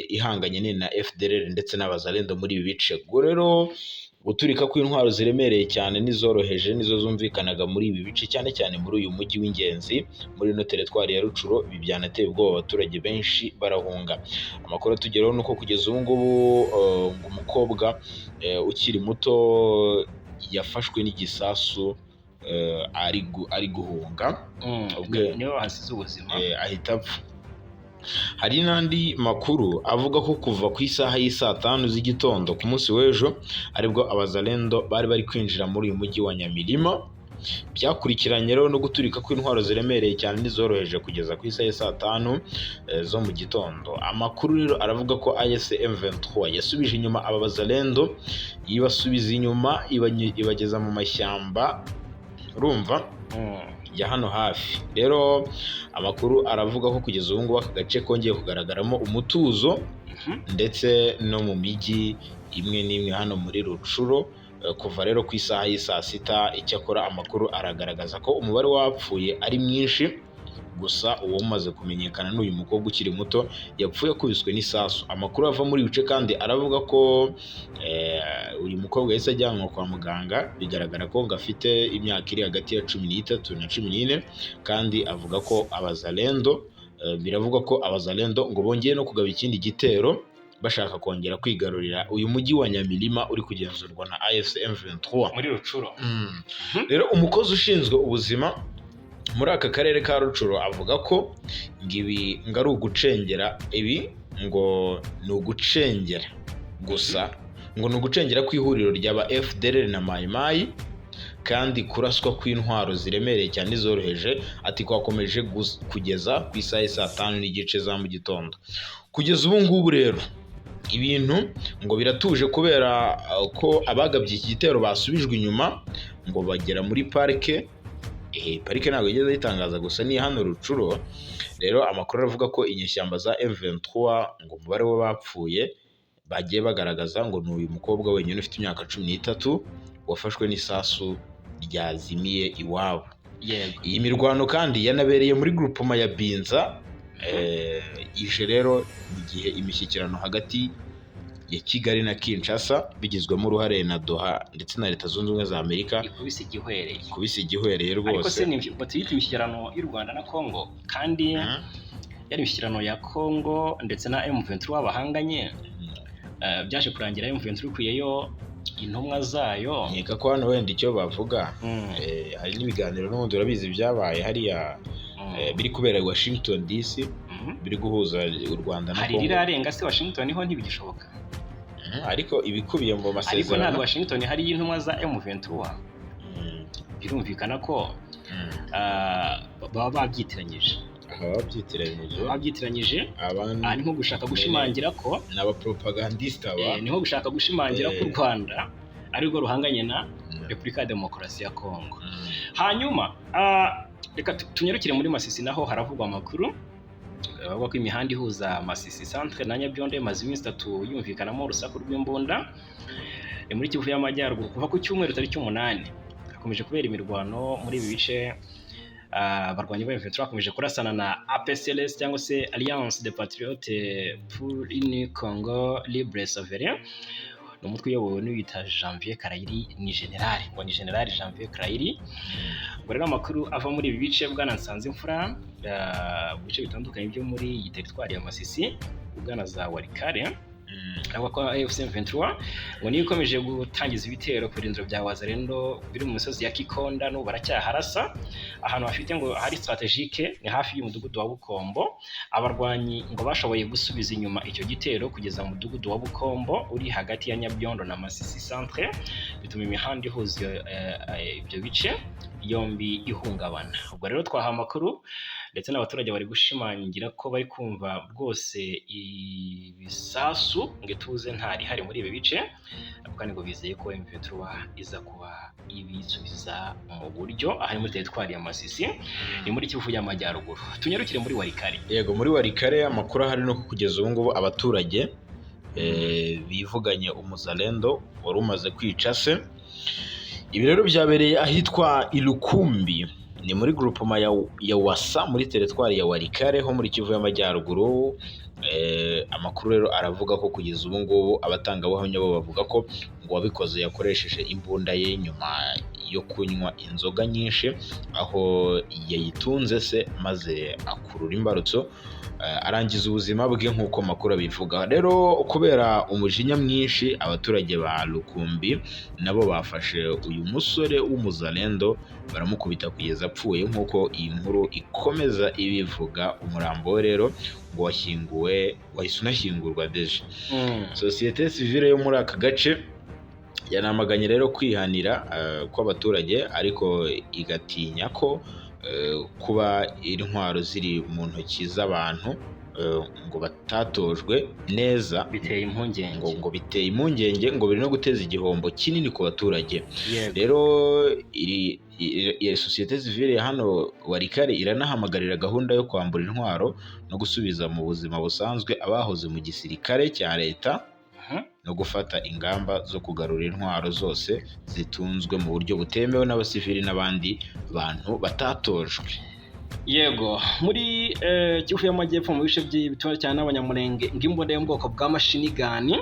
ihanganye na FDLR ndetse n'abazalendo muri ibi bice. Ubwo rero guturika kw'intwaro ziremereye cyane n'izoroheje nizo zumvikanaga muri ibi bice, cyane cyane muri uyu mujyi w'ingenzi muri no teritwari ya Rucuru. Ibi byanateye ubwoba abaturage benshi barahunga. Amakuru atugeraho nuko kugeza ubu ngubu umukobwa ukiri muto yafashwe n'igisasu ari guhunga, niwe hasize ubuzima, ahita apfa. Hari n'andi makuru avuga ko kuva ku isaha y'isa 5 z'igitondo ku munsi w'ejo aribwo abazalendo bari kwinjira muri uyu mujyi wa Nyamilima, byakurikiranye rero no guturika kw'intwaro ziremereye cyane n'izoroheje kugeza ku isaha y'isa 5 zo mu gitondo. Amakuru rero aravuga ko ISM 23 yasubije inyuma aba bazalendo, yibasubiza inyuma ibageza mu mashyamba, urumva, ya hano hafi. Rero amakuru aravuga ko kugeza ubu ngubu aka gace kongeye kugaragaramo umutuzo ndetse no mu mijyi imwe n'imwe hano muri Rucuru kuva rero ku isaha y'isa 6. Icyakora amakuru aragaragaza ko umubare wapfuye ari mwinshi, gusa uwo umaze kumenyekana n'uyu mukobwa ukiri muto yapfuye akubiswe n'isasu. Amakuru ava muri bice kandi aravuga ko uyu mukobwa yahise ajyanwa kwa muganga, bigaragara ko ngo afite imyaka iri hagati ya 13 na 14, kandi avuga ko abazalendo biravuga ko abazalendo ngo bongeye no kugaba ikindi gitero bashaka kongera kwigarurira uyu mujyi wa Nyamilima uri kugenzurwa na ISM 23 muri Rucuru. Rero umukozi ushinzwe ubuzima muri aka karere ka Rucuru avuga ko ngibi ngari ugucengera, ibi ngo ni ugucengera gusa, ngo ni ugucengera kw'ihuriro ry'aba FDLR na Mai Mai, kandi kuraswa kw'intwaro ziremereye cyane izoroheje ati kwakomeje kugeza ku isaha y'isa 5 n'igice za mu gitondo. Kugeza ubu ngubu rero ibintu ngo biratuje kubera ko abagabye iki gitero basubijwe inyuma ngo bagera muri parike. Parike ntabwo igeze yitangaza gusa ni hano Rucuru. Rero amakuru aravuga ko inyeshyamba za M23 ngo umubare w'abapfuye bagiye bagaragaza ngo ni uyu mukobwa wenyine ufite imyaka 13 wafashwe n'isasu ryazimiye iwabo. Iyi mirwano kandi yanabereye muri groupement ya Binza, ije rero mu gihe imishyikirano hagati ya Kigali na Kinshasa bigizwemo uruhare na Doha ndetse na Leta Zunze Ubumwe za Amerika ikubise igihwereye rwose. Ariko se ni batiyita imishyikirano y'u Rwanda na Congo, kandi yari imishyikirano ya Congo ndetse na M23 bahanganye, byaje kurangira M23 kuyeyo intumwa zayo. Nkeka ko hano wenda icyo bavuga hari n'ibiganiro n'ubundi urabizi byabaye hariya biri kubera i Washington DC, biri guhuza u Rwanda na Congo. Hari rirarenga se Washington ho ntibigishoboka, ariko ibikubiye mu masezerano. Ariko ntabwo Washington hari intumwa za M23, birumvikana ko baba babyitiranyije. Ni nko gushaka gushimangira ko n'abapropagandista ni nko gushaka gushimangira ko u Rwanda ari rwo ruhanganye na Repubulika ya Demokarasi ya Congo. Hanyuma reka tunyarukire muri Masisi, naho haravugwa amakuru bavuga ko imihanda ihuza Masisi Centre na Nyabyondo imaze iminsi 3 yumvikanamo urusaku rw'imbunda muri Kivu y'Amajyaruguru. Kuva ku cyumweru tariki 8 hakomeje kubera imirwano muri ibi bice. Abarwanyi ba M23 bakomeje kurasana na APCLS cyangwa se Alliance des Patriotes pour une Congo Libre Souverain, ni umutwe uyobowe n'uwita Janvier Karayiri, ni General Janvier Karayiri. Ubwo rero amakuru ava muri ibi bice bwana Nsanzimfura, mu bice bitandukanye byo muri iyi teritwari ya Masisi, ugana za Warikare, avuga ko AFC M23 ngo niyo ikomeje gutangiza ibitero ku birindiro bya Wazalendo biri mu misozi ya Kikonda n'ubu baracyaharasa. Ahantu hafite ngo hari strategique ni hafi y'umudugudu wa Bukombo. Abarwanyi ngo bashoboye gusubiza inyuma icyo gitero kugeza mu mudugudu wa Bukombo uri hagati ya Nyabyondo na Masisi Centre, bituma imihanda ihuza ibyo bice yombi ihungabana. Ubwo rero twaha amakuru ndetse n'abaturage bari gushimangira ko bari kumva rwose ibisasu ngo ituze ntarihari muri ibi bice, kandi ngo bizeye ko M23 iza kuba ibisubiza mu buryo. Aha ni muri teritwari ya Masisi, ni muri Kivu y'Amajyaruguru. Tunyarukire muri Walikale. Yego, muri Walikale amakuru ahari no kugeza ubu ngubu abaturage bivuganye umuzalendo wari umaze kwica se. Ibi rero byabereye ahitwa Ilukumbi, ni muri groupement ya Wasa muri teritwari ya Walikale ho muri Kivu y'Amajyaruguru. Amakuru rero aravuga ko kugeza ubu ngubu abatangabuhamya bo bavuga ko ngo wabikoze yakoresheje imbunda ye nyuma yo kunywa inzoga nyinshi, aho yayitunze se maze akurura imbarutso arangiza ubuzima bwe nk'uko makuru abivuga. Rero kubera umujinya mwinshi, abaturage ba Lukumbi nabo bafashe uyu musore w'umuzalendo baramukubita kugeza apfuye nk'uko iyi nkuru ikomeza ibivuga. Umurambo we rero ngo wahise unashyingurwa deje. Sosiyete sivile yo muri aka gace yanamaganye rero kwihanira kw'abaturage, ariko igatinya ko kuba intwaro ziri mu ntoki z'abantu ngo batatojwe neza biteye impungenge, ngo biteye impungenge, ngo biri no guteza igihombo kinini ku baturage. Rero sosiyete sivile hano Walikale iranahamagarira gahunda yo kwambura intwaro no gusubiza mu buzima busanzwe abahoze mu gisirikare cya leta, no gufata ingamba zo kugarura intwaro zose zitunzwe mu buryo butemewe n'abasivili n'abandi bantu batatojwe. Yego, muri Kivu y'Amajyepfo mu bice by'ibitore cyane n'Abanyamulenge ng'imbunda yo mu bwoko bwa mashinigani,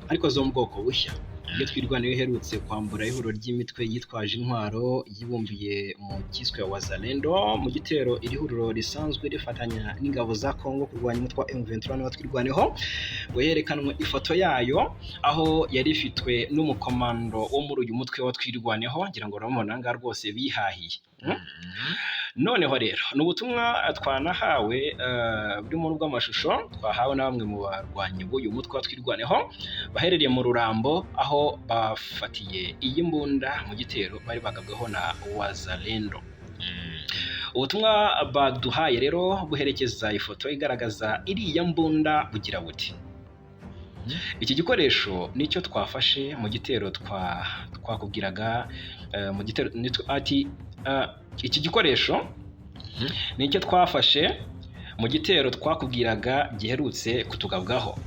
ariko zo mu bwoko bushya. Iyo twirwaniye iherutse kwambura ihuriro ry'imitwe yitwaje intwaro yibumbiye mu kiswe Wazalendo mu gitero iri huriro risanzwe rifatanya n'ingabo za Kongo kurwanya umutwe wa M23 n'abatwirwaneho. Ngo yerekanwe ifoto yayo aho yari ifitwe n'umukomando wo muri uyu mutwe watwirwaneho, ngira ngo uramubona ngaha rwose bihahiye. Noneho rero n'ubutumwa twanahawe burimo n'ubw'amashusho twahawe na bamwe mu barwanyi b'uyu mutwe watwirwaneho baherereye mu Rurambo, aho bafatiye iyi mbunda mu gitero bari bagabweho na Wazalendo. Ubutumwa baduhaye rero buherekeza ifoto igaragaza iriya mbunda bugira buti: iki gikoresho nicyo twafashe mu gitero twakubwiraga mu gitero ati iki gikoresho nicyo twafashe mu gitero twakubwiraga giherutse kutugabwaho.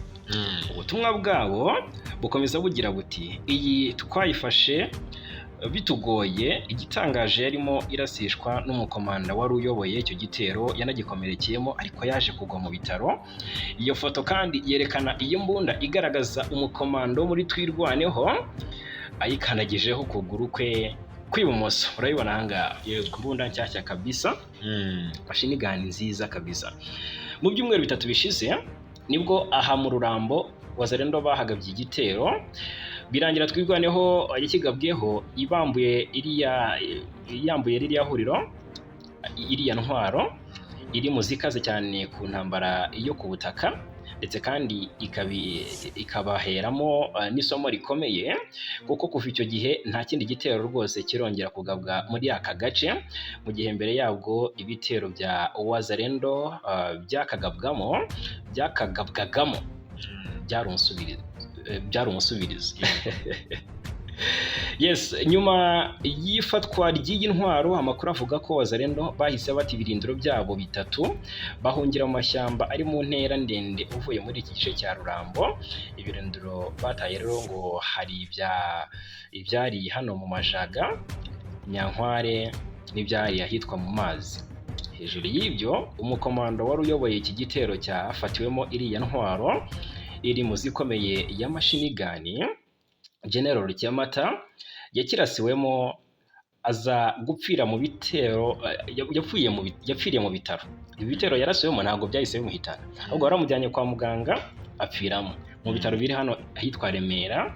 Ubutumwa bwabo bukomeza bugira buti: iyi twayifashe bitugoye, igitangaje yarimo irasishwa n'umukomanda wari uyoboye icyo gitero, yanagikomerekeyemo ariko yaje kugwa mu bitaro. Iyo foto kandi yerekana iyo mbunda igaragaza umukomando muri twirwaneho ayikanagijeho ukuguru kwe kw'ibumoso. Urabibona ahangaha, imbunda nshyashya kabisa, mashinigani nziza kabisa. Mu byumweru 3 bishize nibwo aha mu Rurambo Wazalendo bahagabye igitero, birangira twirwaneho yakigabweho ibambuye ririya huriro, iriya ntwaro iri mu zikaze cyane ku ntambara yo ku butaka, ndetse kandi ikabaheramo n'isomo rikomeye, kuko kuva icyo gihe nta kindi gitero rwose kirongera kugabwa muri aka gace, mu gihe mbere yabwo ibitero bya Wazalendo byakagabwagamo byari umusubirizo. Yes, nyuma y'ifatwa ry'iyi ntwaro amakuru avuga ko Wazalendo bahise bata ibirindiro byabo 3 bahungira mu mashyamba ari mu ntera ndende uvuye muri iki gice cya Rurambo. Ibirindiro bataye rero ngo hari ibyari hano mu Majaga, Nyankware n'ibyari ahitwa mu mazi. Hejuru y'ibyo umukomando wari uyoboye iki gitero cyafatiwemo iriya ntwaro iri mu zikomeye ya mashinigani, General Cyamata, yakirasiwemo aza gupfira mu bitero, yapfiriye mu bitaro. Ibi bitero yarasiwemo ntabwo byahise bimuhitana, ahubwo baramujyanye kwa muganga apfiramo mu bitaro biri hano ahitwa Remera,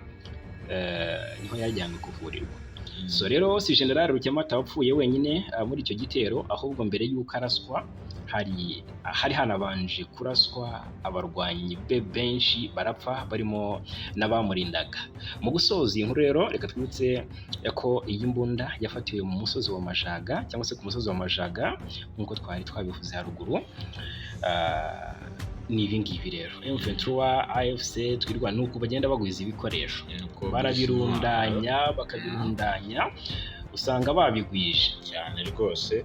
niho yajyanywe kuvurirwa. So rero si General Cyamata wapfuye wenyine muri icyo gitero, ahubwo mbere y'uko araswa hari hanabanje kuraswa abarwanyi be benshi barapfa barimo n'abamurindaga. Mu gusoza iyi nkuru rero reka twibutse ko iyi mbunda yafatiwe mu musozi wa Majaga cyangwa se ku musozi wa Majaga nk'uko twari twabivuze haruguru. Ni ibi ngibi rero M23 AFC twirwa nuko bagenda bagwiza ibikoresho barabirundanya bakabirundanya usanga babigwije cyane rwose.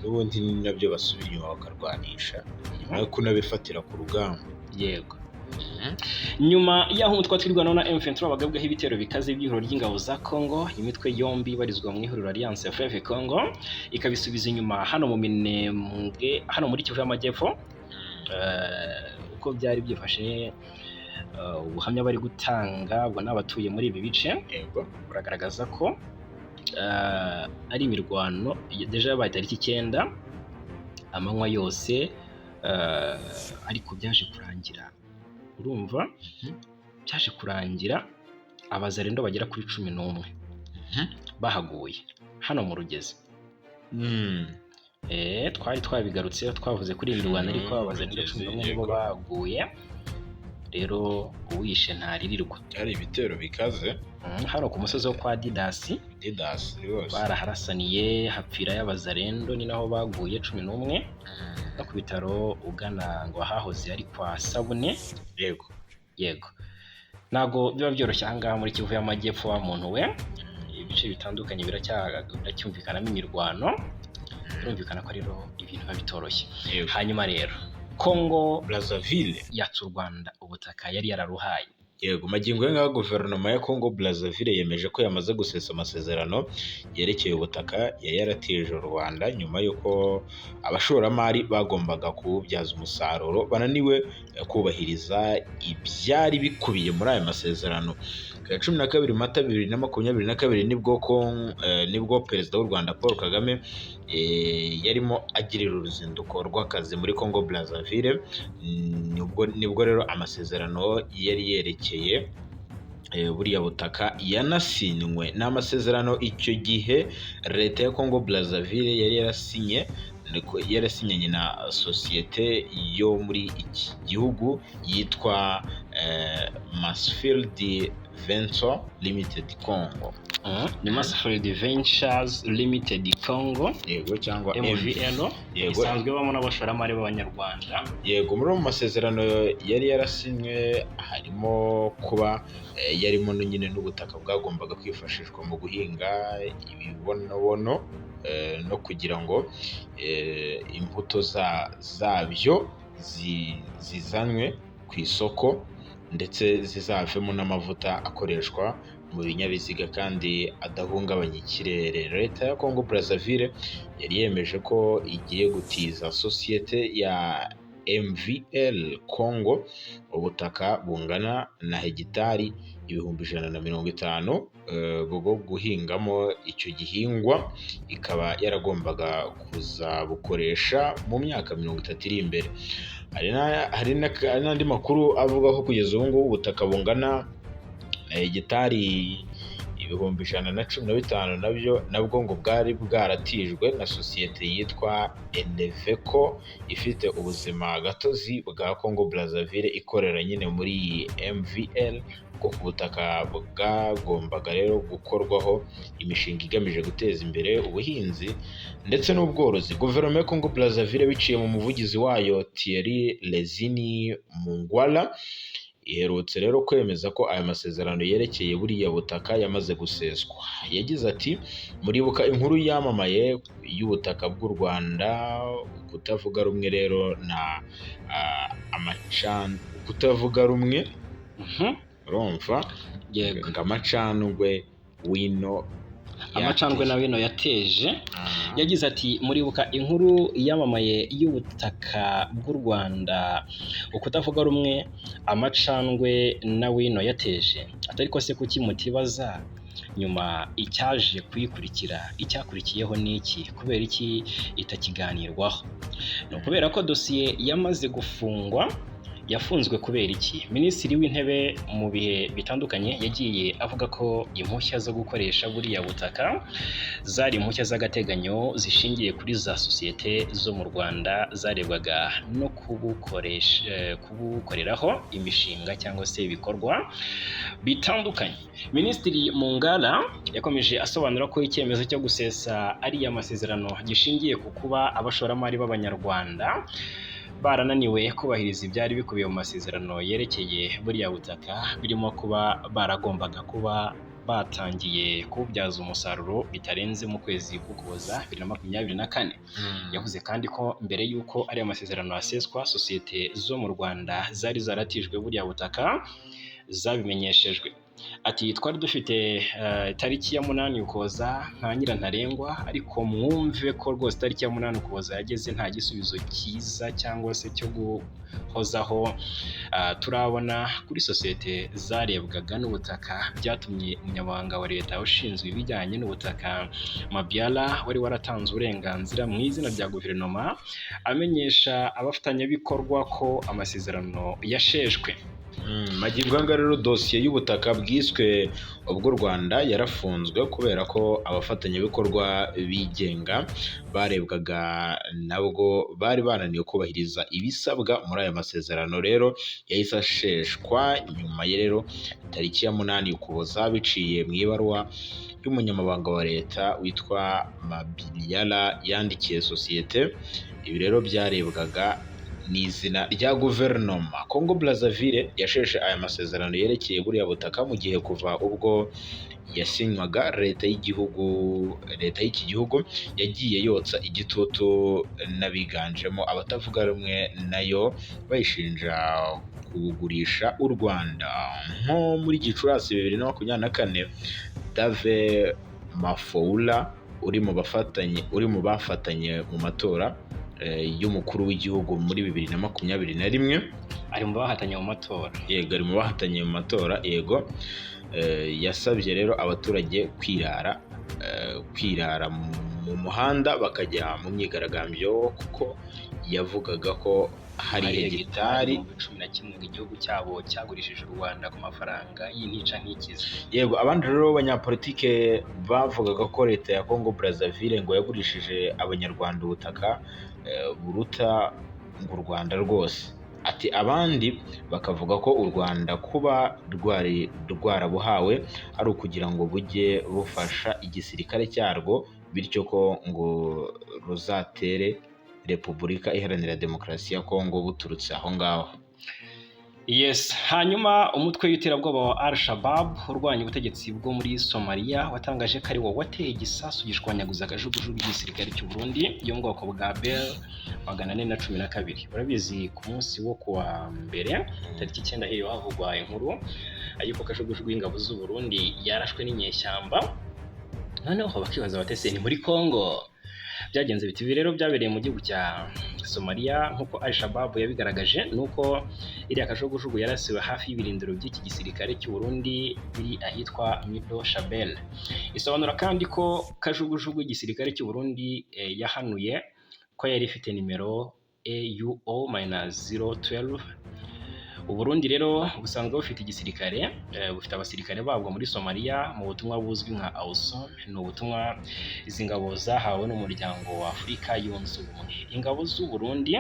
N'ubundi nabyo basubira inyuma bakarwanisha nyuma yo kunabifatira ku rugamba. Yego. Nyuma y'aho umutwe twirwanaho na M23 bagabweho ibitero bikaze by'ihuriro ry'ingabo za Congo, imitwe yombi barizwa mu ihuriro Alliance Fleuve Congo ikabisubiza inyuma hano mu Minembwe hano muri Kivu y'Amajyepfo. Uko byari byifashe ubuhamya bari gutanga ubwo n'abatuye muri ibi bice buragaragaza ko ari imirwano deja yabaye tariki 9 amanywa yose, ariko byaje kurangira, urumva byaje kurangira abazarendo bagera kuri 11 bahaguye hano mu Rugezi. Twari twabigarutse twavuze kuri iyi mirwano, ariko abazarendo 11 nibo baguye. Rero uwishe ntaririrwa. Ari ibitero bikaze hano ku musozi wo kwa Didasi rwose baraharasaniye hapfira y'abazarendo, ni naho baguye 11 no ku bitaro ugana ngo hahoze ari kwa Sabune. Yego ntago biba byoroshye ahangaha muri Kivu y'Amajyepfo wa muntu we, ibice bitandukanye biracyumvikanamo imirwano, birumvikana ko rero ibintu biba bitoroshye. Hanyuma rero Congo Brazzaville yatse u Rwanda ubutaka yari yararuhaye. Yego, magingo y'aho guverinoma ya Congo Brazzaville yemeje ko yamaze gusesa amasezerano yerekeye ubutaka yari yaratije u Rwanda nyuma y'uko abashoramari bagombaga kuwubyaza umusaruro bananiwe kubahiriza ibyari bikubiye muri aya masezerano. Ku ya 12 Mata 2022 nibwo perezida w'u Rwanda Paul Kagame yarimo agirira uruzinduko rw'akazi muri Congo Brazzaville. Nibwo rero amasezerano yari yerekeye buriya butaka yanasinywe. N'amasezerano icyo gihe leta ya Congo Brazzaville yari yarasinyanye na sosiyete yo muri iki gihugu yitwa Massfield Venture Limited Congo. Ni Massfield Ventures Limited Congo, yego, cyangwa MVL, isanzwe bamo n'abashoramari b'Abanyarwanda. Yego, muri mu masezerano yari yarasinywe harimo kuba yarimo nyine n'ubutaka bwagombaga kwifashishwa mu guhinga ibibonobono no kugira ngo imbuto zabyo zizanwe ku isoko ndetse zizavemo n'amavuta akoreshwa mu binyabiziga kandi adahungabanya ikirere. Leta ya Congo Brazzaville yari yemeje ko igiye gutiza sosiyete ya MVL Congo ubutaka bungana na hegitari 150 bwo guhingamo icyo gihingwa, ikaba yaragombaga kuzabukoresha mu myaka 30 iri imbere. Hari n'andi makuru avuga ko kugeza ubu ngubu ubutaka bungana na hegitari 115 nabwo ngo bwari bwaratijwe na sosiyete yitwa Eneveco ifite ubuzima gatozi bwa Congo Brazzaville ikorera nyine muri MVL, bwo ku butaka bwagombaga rero gukorwaho imishinga igamije guteza imbere ubuhinzi ndetse n'ubworozi. Guverinoma ya Congo Brazzaville biciye mu muvugizi wayo Thierry Lezini Mungwala iherutse rero kwemeza ko aya masezerano yerekeye buriya butaka yamaze guseswa. Yagize ati, muribuka inkuru yamamaye y'ubutaka bw'u Rwanda, kutavuga rumwe rero na kutavuga rumwe urumva ngo amacandwe wino amacandwe na wino yateje. Yagize ati, muribuka inkuru yamamaye y'ubutaka bw'u Rwanda, ukutavuga rumwe amacandwe na wino yateje. Atari ko se kuki mutibaza nyuma icyaje kuyikurikira, icyakurikiyeho n'iki, kubera iki itakiganirwaho? No kubera ko dosiye yamaze gufungwa yafunzwe kubera iki? Minisitiri w'Intebe mu bihe bitandukanye yagiye avuga ko impushya zo gukoresha buriya butaka zari impushya z'agateganyo zishingiye kuri za sosiyete zo mu Rwanda zarebwaga no kubukoreraho imishinga cyangwa se ibikorwa bitandukanye. Minisitiri Mungala yakomeje asobanura ko icyemezo cyo gusesa ariya masezerano gishingiye ku kuba abashoramari b'Abanyarwanda barananiwe kubahiriza ibyari bikubiye mu masezerano yerekeye buriya butaka, birimo kuba baragombaga kuba batangiye kububyaza umusaruro bitarenze mu kwezi k'Ukuboza 2024. Yavuze kandi ko mbere y'uko ariya masezerano aseswa, sosiyete zo mu Rwanda zari zaratijwe buriya butaka zabimenyeshejwe. Ati twari dufite tariki ya 8 Ukuboza nka nyirantarengwa, ariko mwumve ko rwose tariki ya 8 Ukuboza yageze nta gisubizo cyiza cyangwa se cyo guhozaho turabona kuri sosiyete zarebwaga n'ubutaka. Byatumye umunyamabanga wa leta ushinzwe ibijyanye n'ubutaka Mabiala wari waratanze uburenganzira mu izina rya guverinoma amenyesha abafatanyabikorwa ko amasezerano yasheshwe. Magingo anga rero dosiye y'ubutaka bwiswe ubw'u Rwanda yarafunzwe kubera ko abafatanyabikorwa bigenga barebwaga nabwo bari bananiwe kubahiriza ibisabwa muri aya masezerano. Rero yahise asheshwa nyuma ye rero tariki ya 8 Ukuboza biciye mu ibaruwa y'umunyamabanga wa leta witwa Mabiala yandikiye sosiyete. Ibi rero byarebwaga n'izina rya guverinoma. Congo Brazzaville yasheshe aya masezerano yerekeye buriya butaka mu gihe kuva ubwo yasinywaga leta y'iki gihugu yagiye yotsa igitutu n'abiganjemo abatavuga rumwe nayo bayishinja kugurisha u Rwanda. Nko muri Gicurasi 2024, Dave Mafoula uri mu bafatanye mu matora y'umukuru w'igihugu muri 2021 ari mu bahatanye mu matora. Yego, ari mu bahatanye mu matora. Yego, yasabye rero abaturage kwirara mu muhanda bakajya mu myigaragambyo kuko yavugaga ko hari hegitari 11 igihugu cyabo cyagurishije u Rwanda ku mafaranga y'intica ntikize. Yego, abandi rero banyapolitike bavugaga ko leta ya Congo Brazzaville ngo yagurishije abanyarwanda ubutaka buruta ngo u Rwanda rwose. Ati abandi bakavuga ko u Rwanda kuba rwarabuhawe ari ukugira ngo bujye bufasha igisirikare cyarwo, bityo ko ngo ruzatere Repubulika Iharanira Demokarasi ya Kongo buturutse aho ngaho. Yes, hanyuma umutwe w'iterabwoba wa Al-Shabaab urwanya ubutegetsi bwo muri Somalia watangaje ko ari wo wateye igisasu gishwanyaguza akajugujugu y'igisirikare cy'u Burundi yo mu bwoko bwa Bell 412. Urabizi ku munsi wo kuwa mbere tariki 9 hiyo havugwa inkuru ayuko akajugujugu y'ingabo z'u Burundi yarashwe n'inyeshyamba. Noneho bakibaza batese ni muri Kongo. Byagenze biti rero byabereye mu gihugu cya Somalia nk'uko Al-Shabaab yabigaragaje, nuko iri akajugujugu yarasiwe hafi y'ibirindiro by'iki gisirikare cy'u Burundi biri ahitwa Mido Shabelle. Isobanura kandi ko kajugujugu y'igisirikare cy'u Burundi yahanuye ko yari ifite nimero AUO-012. Uburundi rero busanzwe bufite igisirikare, bufite abasirikare babwo muri Somalia mu butumwa buzwi nka AUSOM. Ni ubutumwa izi ngabo zahawe n'umuryango wa Afurika yunze ubumwe. Ingabo z'u Burundi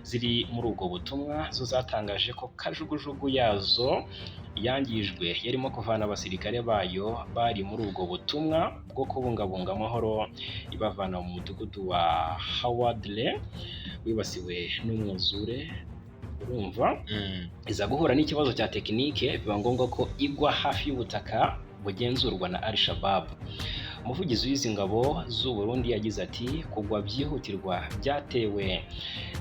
ziri muri ubwo butumwa zo zatangaje ko kajugujugu yazo yangijwe yarimo kuvana abasirikare bayo bari muri ubwo butumwa bwo kubungabunga amahoro ibavana mu mudugudu wa Hawadle wibasiwe n'umwuzure. Urumva iza guhura n'ikibazo cya tekinike, biba ngombwa ko igwa hafi y'ubutaka bugenzurwa na Al-Shabaab. Umuvugizi w'izi ngabo z'u Burundi yagize ati kugwa byihutirwa byatewe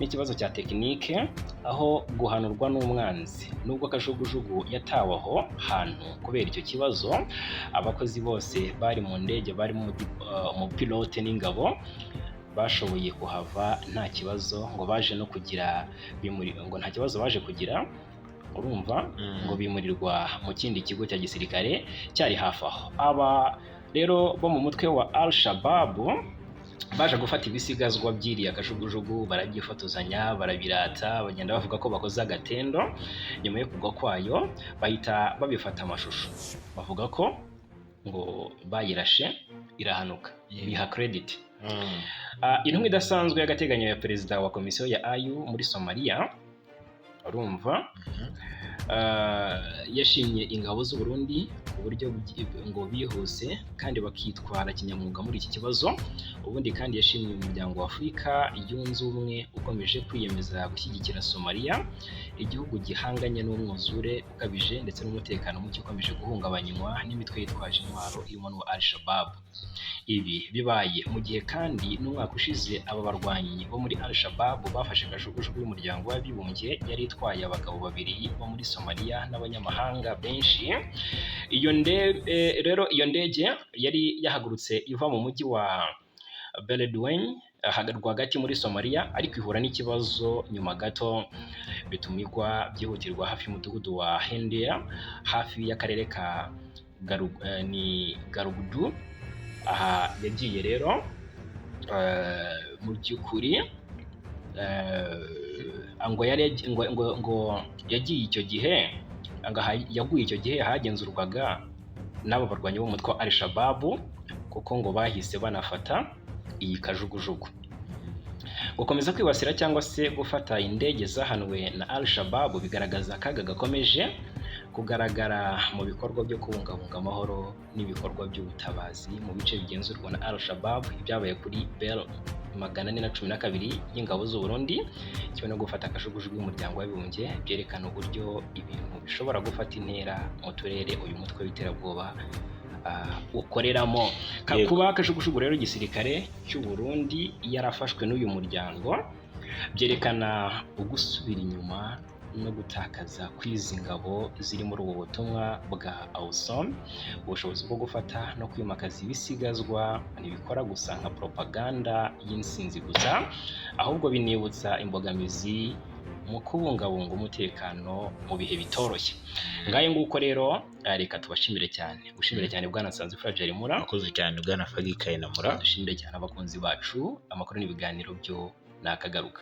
n'ikibazo cya tekinike, aho guhanurwa n'umwanzi. Nubwo kajugujugu yatawe aho hantu kubera icyo kibazo, abakozi bose bari mu ndege, bari mu pilote n'ingabo bashoboye kuhava nta kibazo, ngo baje no kugira ngo nta kibazo baje kugira. Urumva ngo bimurirwa mu kindi kigo cya gisirikare cyari hafi aho. Aba rero bo mu mutwe wa Al-Shabaab baje gufata ibisigazwa by'iriya kajugujugu barabyifotozanya barabirata bagenda bavuga ko bakoze agatendo. Nyuma yo kugwa kwayo bahita babifata amashusho bavuga ko ngo bayirashe irahanuka, biha credit. Intumwa idasanzwe y'agateganyo ya perezida wa komisiyo ya AU muri Somalia urumva yashimye ingabo z'u Burundi ku buryo ngo bihuse kandi bakitwara kinyamwuga muri iki kibazo. Ubundi kandi yashimye umuryango wa Afurika yunze ubumwe ukomeje kwiyemeza gushyigikira Somalia, igihugu gihanganye n'umwuzure ukabije ndetse n'umutekano muke ukomeje guhungabanywa n'imitwe yitwaje intwaro irimo n'uwa Al-Shabaab. Ibi bibaye mu gihe kandi n'umwaka ushize aba barwanyi bo muri Al-Shabaab bafashe kajugujugu y'umuryango w'abibumbye yari itwaye abagabo babiri bo muri Somalia n'abanyamahanga benshi. Iyo ndege yari yahagurutse iva mu mujyi wa Beledweyne rwagati muri Somalia, ariko ihura n'ikibazo nyuma gato bituma igwa byihutirwa hafi y'umudugudu wa Hendia hafi y'akarere ka Garugudu. Aha yagiye rero mu by'ukuri ngo yagiye icyo gihe yaguye icyo gihe hagenzurwaga n'abo barwanyi b'umutwe wa Al-Shabaab, kuko ngo bahise banafata iyi kajugujugu. Gukomeza kwibasira cyangwa se gufata indege zahanwe na Al-Shabaab bigaragaza akaga gakomeje kugaragara mu bikorwa byo kubungabunga amahoro n'ibikorwa by'ubutabazi mu bice bigenzurwa na Al-Shabaab. Ibyabaye kuri Bell 412 y'ingabo z'u Burundi kimwe no gufata akajugujugu y'umuryango w'abibumbye byerekana uburyo ibintu bishobora gufata intera mu turere uyu mutwe w'iterabwoba ukoreramo. Kuba kajugujugu rero igisirikare cy'u Burundi yarafashwe n'uyu muryango byerekana ugusubira inyuma no gutakaza kw'izi ngabo ziri muri ubu butumwa bwa AUSOM. Ubushobozi bwo gufata no kwimakaza ibisigazwa ntibikora gusa nka propaganda y'insinzi gusa, ahubwo binibutsa imbogamizi mu kubungabunga umutekano mu bihe bitoroshye. Ngaye nguko rero reka tubashimire cyane. Gushimire cyane bwana Nsanzimfura Jerimura. Akoze cyane bwana Fagi Kayinamura. Dushimire cyane abakunzi bacu. Amakuru n'ibiganiro byo nakagaruka.